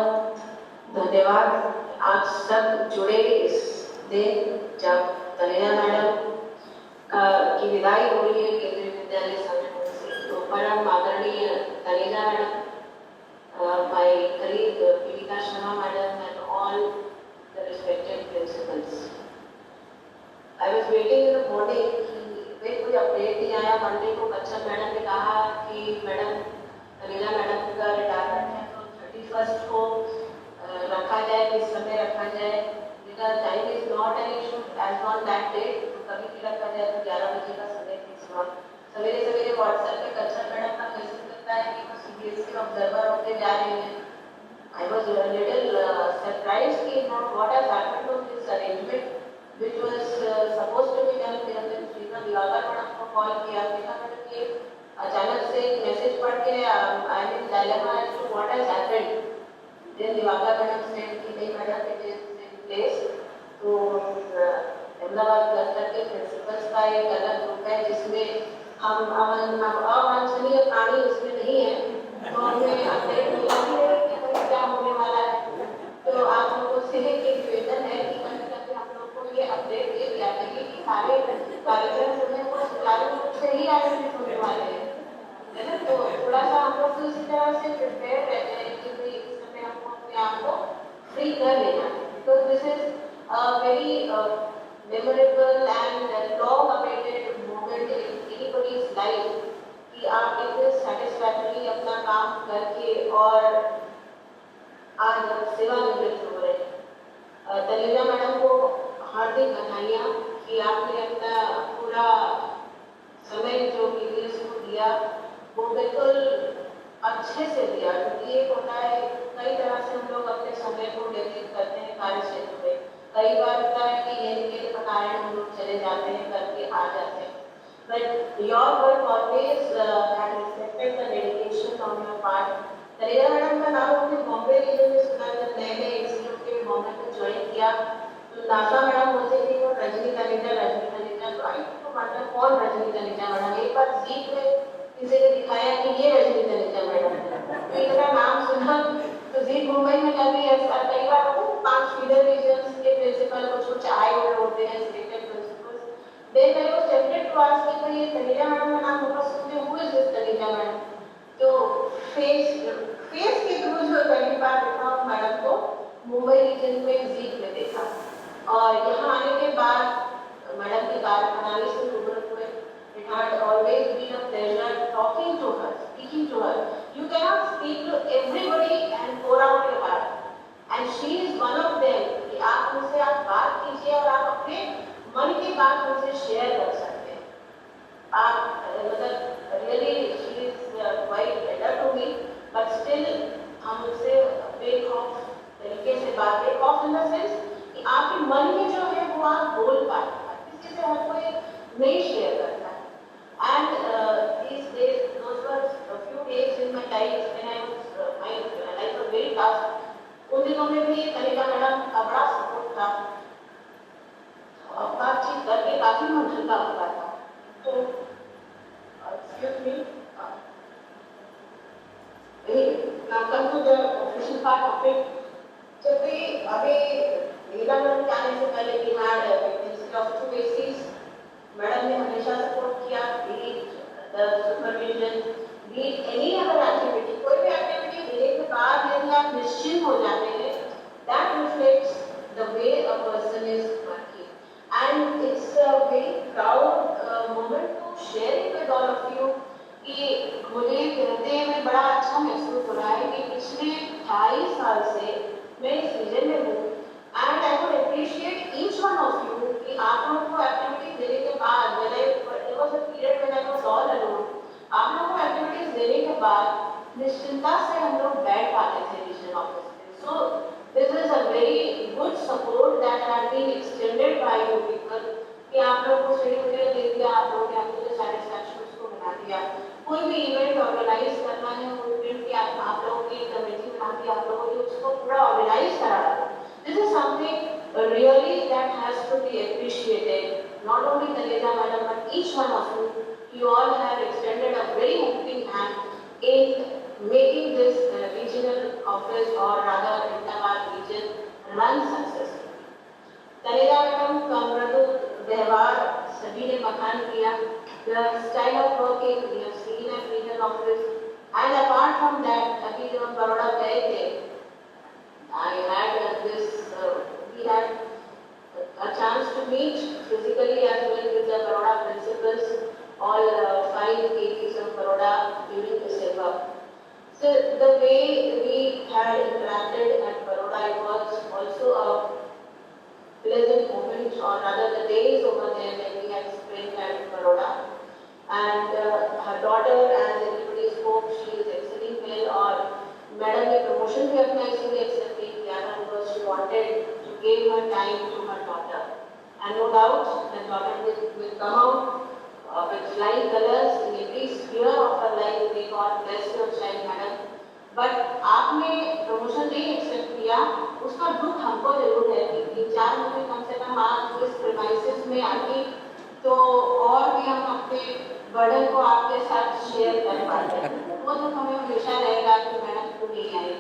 धन्यवाद। आप सब जुड़े इस दिन जब तनेजा मैडम की विदाई हो रही है केंद्रीय विद्यालय संगठन से, तो परम आदरणीय तनेजा मैडम, my colleague पीड़िता Sharma madam and all the respected principals. I was waiting in the morning कि कोई अपडेट नहीं आया। मंडे को कच्छप मैडम ने कहा कि मैडम तनेजा मैडम का रिटायरमेंट है तो 31st को रखा जाए, किस समय रखा जाए, time is not an issue as on that date, तो कभी भी रखा जाए तो 11 बजे का समय फिक्स हुआ। सवेरे सवेरे व्हाट्सएप पे कच्छप मैडम का मैसेज करता है कि वो CBSE ऑब्जर्वर होते जा रही हैं. I was a little surprised कि what has happened to this arrangement which was supposed to be done. फिर हमने श्रीमती दिवाकर मैडम को कॉल किया, देखा मैंने कि अचानक से एक मैसेज पढ़ के I am in dilemma as to what has happened. Then Diwakar madam said कि नहीं madam it is in place. तो अहमदाबाद क्लस्टर के प्रिंसिपल्स का एक अलग ग्रुप है जिसमें हम अवांछनीय प्राणी इसमें नहीं है, तो हमें अपडेट मिला है कि क्या होने वाला है. तो आप लोगों से एक निवेदन है कि कभी कभी हम लोग को ये अपडेट दे दिया जाए कि सारे कार्यक्रम जो है वो सुचारू रूप से ही आयोजित होने वाले हैं, है ना. तो थोड़ा सा हम लोग इसी तरह से प्रिपेयर रहते हैं कि भाई इस समय हमको अपने आप को फ्री कर लेना है. Because this is a very memorable and long awaited moment in anybody's life कि आप इतने satisfactorily अपना काम करके और आज सेवानिवृत्त हो रहे हैं. तलेजा मैडम को हार्दिक बधाइयाँ कि आपने अपना पूरा समय जो PBS को दिया वो बिल्कुल अच्छे से दिया. क्योंकि ये होता है कई तरह से हम लोग अपने समय को व्यतीत करते हैं कार्य क्षेत्र में. कई बार होता है कि ये कारण हम लोग चले जाते हैं करके आ जाते हैं. But your work always has reflected the dedication on your part. Taleja madam का नाम हमने बॉम्बे रीजन में सुना जब नए इंस्टीट्यूट के बॉम्बे में ज्वाइन किया तो नासा मैडम बोलते थे वो रजनी तनेजा. तो आई तो मतलब कौन रजनी तनेजा मैडम. एक बार जीत में किसी ने दिखाया कि ये रजनी तनेजा मैडम, तो इनका नाम सुना तो जीत मुंबई में कभी ऐसा कई बार होता है 5 फीडर रीजन्स के प्रिंसिपल कुछ आई हुए होते हैं selected principals. Then I was tempted to ask कि ये तनेजा मैडम का नाम होगा सुनते who is this Taneja madam. तो फेस के थ्रू जो पहली बार देखा मैडम को मुंबई रीजन में जीत में देखा और यहाँ आने के बाद मैडम की कार्यप्रणाली से रूबरू हुए. It had always been a pleasure talking to her, speaking to her. You cannot speak to everybody and pour out your heart, and she is one of them. कि आप उनसे आप बात कीजिए और आप अपने मन की बात उनसे शेयर कर सकते हैं. आप मतलब really she is quite better to me, but still हम उनसे break off तरीके से बात break off in the sense कि आपके मन में जो है वो आप बोल पाते हैं. किसी से हर कोई नहीं शेयर करता है. And these days, those were a few days in my life when I was my life was very tough. उन दिनों में भी तलेजा मैडम का बड़ा सपोर्ट था. बातचीत करके काफी मन हल्का होता था. तो excuse me. Now come to the official part of it. जब भी अभी लीला मैडम के आने से पहले we had a vacancy of 2 vacancies. Madam ने हमेशा सपोर्ट किया. The supervision, be any other activity, कोई भी एक्टिविटी देने के बाद यदि आप निश्चिंत हो जाते हैं, that reflects the way a person is working, and it's a very proud moment to share it with all of you. कि मुझे कहते हुए बड़ा अच्छा महसूस हो रहा है कि पिछले 28 साल से मैं इस रीजन में हूँ, and I would appreciate each one of you कि आप लोगों को एक्टिविटी देने के बाद there was a period when I was all alone. आप लोगों को एक्टिविटीज देने के बाद निश्चिंता से हम लोग बैठ पाते थे रीजन ऑफिस में. So this is a very good support that has been extended by you people कि आप लोगों को शेड्यूल दे दिया, आप लोगों ने अपने सेटिस्फैक्शन उसको बना दिया. कोई भी इवेंट ऑर्गेनाइज करना है वो इवेंट की आप लोगों की कमेटी बना दी, आप लोगों ने उसको पूरा ऑर्गेनाइज करा. This is something really that has to be appreciated. Not only Taleja madam but each one of you. You all have extended a very helping hand in making this regional office or rather Ahmedabad region run successfully. Taleja madam का मृदु व्यवहार सभी ने बखान किया. The style of working we have seen at regional office, and apart from that, अभी जब हम बड़ौदा गए थे, I had we had a chance to meet physically as well with the Baroda principals, all 5 AP her daughter, as everybody spoke, she is excelling well. और madam ने promotion भी अपना इसलिए एक्सेप्ट नहीं किया था because she wanted to give her time to her daughter. And no doubt the daughter will come out with flying colors in every sphere of her life. May God bless your child, madam. But आपने promotion नहीं accept किया, उसका दुख हमको जरूर है कि 3-4 महीने कम से कम आप इस प्रेमाइसिस में आके तो और भी हम अपने बर्डन को आपके साथ शेयर कर पाते हैं। वो दुख हमें हमेशा रहेगा कि मैडम क्यों नहीं आई।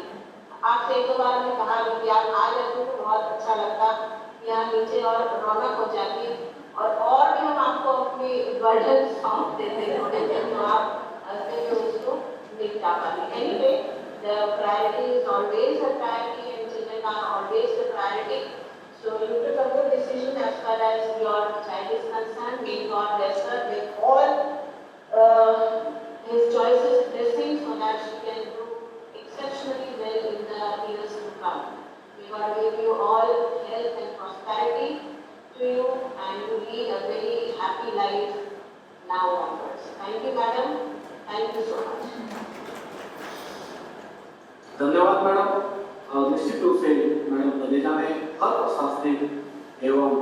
आपसे 1-2 बार मैंने कहा कि आप आ जाते तो बहुत अच्छा लगता, यहाँ नीचे और रौनक हो जाती और भी हम आपको अपनी बर्डन सौंप देते हैं तो आप उसको निपटा पाते। Anyway, the priority is always a priority and children are always the priority. So you took a good decision as far as your child is concerned. May God bless her with all his choices, blessings, so that she can do exceptionally well in the years to come. May God give you all health and prosperity to you and you lead a very happy life now onwards. Thank you, madam. Thank you so much. धन्यवाद madam. निश्चित रूप से madam Taneja ने हर प्रशासनिक एवं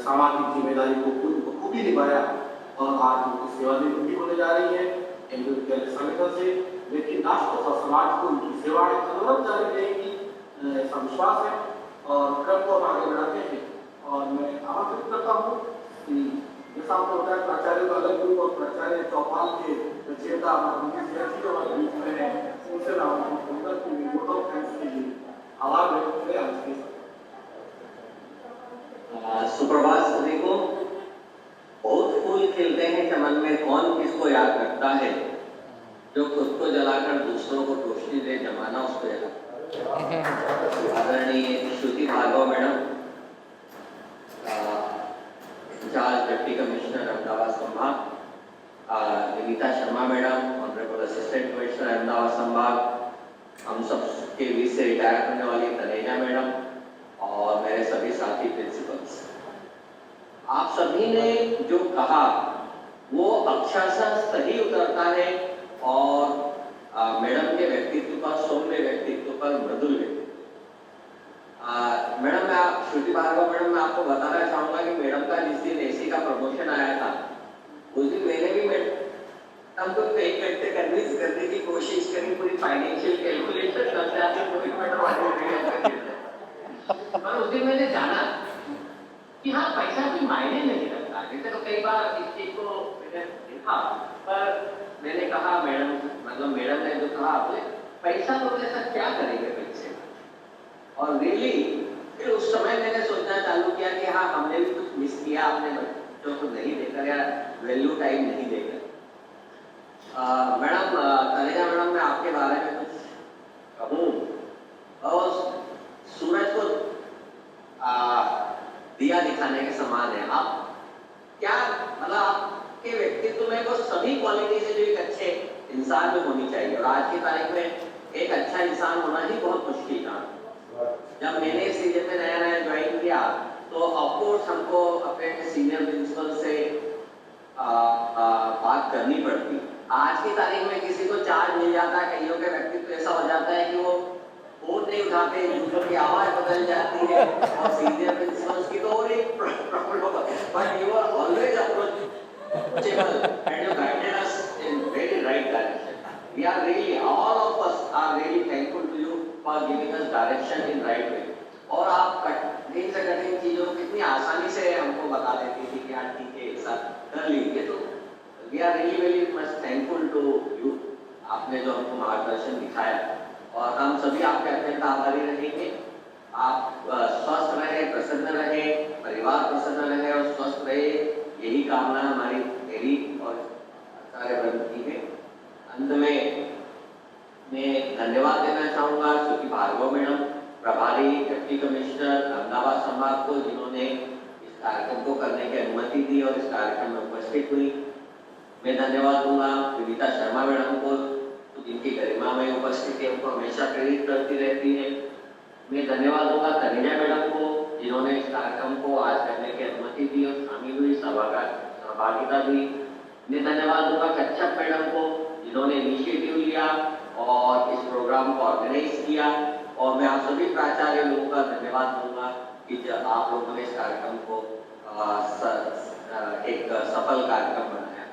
सामाजिक जिम्मेदारी को खूबी निभाया और आज उनकी सेवानिवृत्ति होने जा रही है हिंदू विद्यालय संगठन से, लेकिन राष्ट्र तथा समाज को उनकी सेवाएं अनवरत जारी रहेगी ऐसा विश्वास है और क्रम को आगे बढ़ाते हैं। और मैं आमंत्रित करता हूँ कि जैसा आपको बताया प्राचार्य का अलग ग्रुप और प्राचार्य चौपाल के रचयिता हमारे बीच में है, उनसे नाम आवाज सुप्रभात सभी को। बहुत फूल खिलते हैं चमन में, कौन किसको याद रखता है, जो खुद को जलाकर दूसरों को रोशनी दे जमाना उसको जला। आदरणीय Shruti Bhargav madam, incharge deputy commissioner Ahmedabad संभाग, Vinita Sharma madam, honourable assistant commissioner Ahmedabad संभाग, हम सब के बीच से रिटायर करने वाली तनेजा मैडम और मेरे सभी साथी प्रिंसिपल्स, आप सभी ने जो कहा वो अक्षरशः सही उतरता है और मैडम के व्यक्तित्व पर, सौम्य व्यक्तित्व पर, मृदुल व्यक्तित्व। मैडम, मैं श्रुति भार्गव मैडम, मैं आपको बताना चाहूंगा कि मैडम का जिस दिन एसी का प्रमोशन आया था उस दिन मैंने भी हमको कई घंटे कन्विंस करने की कोशिश करी, पूरी फाइनेंशियल कैलकुलेशन करते आते पर उस दिन मैंने जाना कि हाँ पैसा कोई मायने नहीं रखता। जैसे तो कई बार इस चीज को मैंने देखा, पर मैंने कहा मैडम, मतलब मैडम ने जो कहा आपने पैसा तो ऐसा क्या करेंगे पैसे, और रियली फिर उस समय मैंने सोचना चालू किया कि हाँ हमने भी कुछ मिस किया, अपने बच्चों को नहीं देकर या वैल्यू टाइम नहीं देकर। मैडम तनेजा मैडम, मैं आपके बारे में कुछ कहूँ और सूरज को दिया दिखाने के समान है। आप क्या मतलब आपके व्यक्तित्व में वो सभी क्वालिटीज है जो एक अच्छे इंसान में होनी चाहिए, और आज की तारीख में एक अच्छा इंसान होना ही बहुत मुश्किल था। जब मैंने इस सीजन में नया नया ज्वाइन किया तो ऑफकोर्स हमको अपने सीनियर प्रिंसिपल से बात करनी पड़ती। आज की तारीख में किसी को चार्ज मिल जाता है, कईयों के व्यक्तित्व ऐसा हो जाता है कि वो फोन नहीं उठाते, दूसरों की आवाज बदल जाती है और सीनियर प्रिंसिपल्स की तो और एक प्रॉब्लम है, but you are always approachable and you guided us in very right direction. We are really, all of us are really thankful to you for giving us direction in right way. और आप कठिन से कठिन चीजों को कितनी आसानी से हमको बता देती थी कि हाँ ठीक है ऐसा कर लीजिए। तो we are really very much thankful to you, आपने जो हमको मार्गदर्शन दिखाया, और हम सभी आपके अत्यंत आभारी रहेंगे। आप स्वस्थ रहे, प्रसन्न रहे, परिवार प्रसन्न रहे और स्वस्थ रहे, यही कामना हमारी, मेरी और सारे वृंद की है। अंत में मैं धन्यवाद देना चाहूँगा श्रुति भार्गव मैडम, प्रभारी डिप्टी कमिश्नर अहमदाबाद संभाग को, जिन्होंने इस कार्यक्रम को करने की अनुमति दी और इस कार्यक्रम में उपस्थित हुई। मैं धन्यवाद दूंगा विनीता शर्मा मैडम को, जिनकी गरिमा में उपस्थिति हमको हमेशा प्रेरित करती रहती है। मैं धन्यवाद दूंगा तनेजा मैडम को, जिन्होंने इस कार्यक्रम को आज करने की अनुमति दी और शामिल हुई, सहभागिता दी। मैं धन्यवाद दूंगा कच्छप मैडम और इस प्रोग्राम को ऑर्गेनाइज किया। और मैं आप सभी प्राचार्य लोगों का धन्यवाद दूंगा कि जब आप लोगों ने इस कार्यक्रम को एक सफल कार्यक्रम बनाया।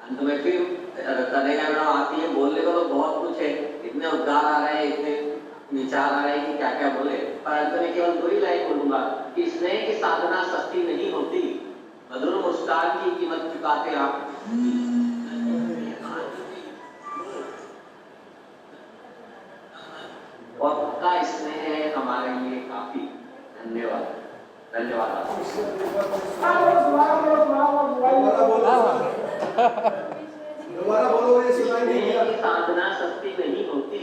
अंत में फिर तनेजा मैडम आती है, बोलने को तो बहुत कुछ है, इतने उद्गार आ रहे हैं, इतने विचार आ रहे हैं कि क्या क्या बोले, पर अंत में केवल 2 ही लाइन बोलूंगा कि स्नेह की साधना सस्ती नहीं होती, मधुर मुस्कान की कीमत चुकाते आप। और पक्का स्नेह है हमारे लिए काफी। धन्यवाद। धन्यवाद। दोबारा बोलो, ये सुनाई नहीं दिया। स्नेह की साधना सस्ती नहीं होती,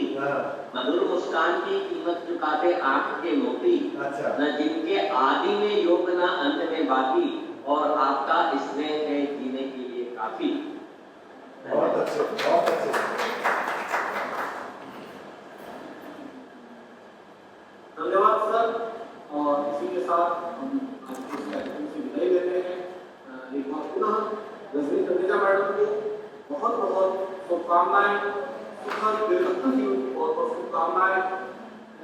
मधुर मुस्कान की कीमत चुकाते आंख के मोती, अच्छा। न जिनके आदि में योग न अंत में बाकी, और आपका स्नेह है जीने के लिए काफी। बहुत अच्छे, बहुत अच्छे। धन्यवाद सर। और इसी के साथ हम आज के इस कार्यक्रम से विदाई लेते हैं। एक बार पुनः रजनी तनेजा मैडम को बहुत बहुत शुभकामनाएं, सुखद दीर्घ जीवन और शुभकामनाएं।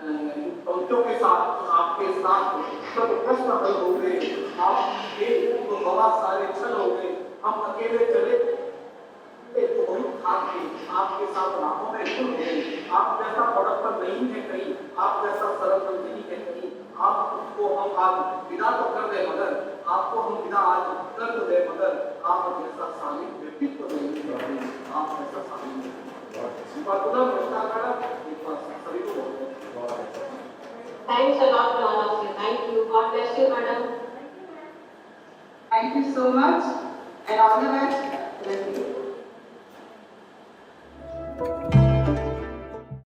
इन पंक्तियों के साथ आपके साथ सब प्रश्न हल हो गए, आपके तो बहुत सारे छल हो गए, हम अकेले चले तो बहुत आपके आपके साथ राहों में जुड़ गए। आप जैसा बड़प्पन नहीं है कहीं, आप जैसा सरल नहीं है कहीं, आपको हम आज विदा तो कर दे, मगर आपको हम विदा आज कर तो दे, मगर आप जैसा शालीन व्यक्तित्व नहीं है, आप जैसा शालीन व्यक्तित्व। नमस्कार मैडम, एक बार सभी को बहुत Thanks a lot to all of you. Thank you. God bless you, madam. Thank you so much and all the best.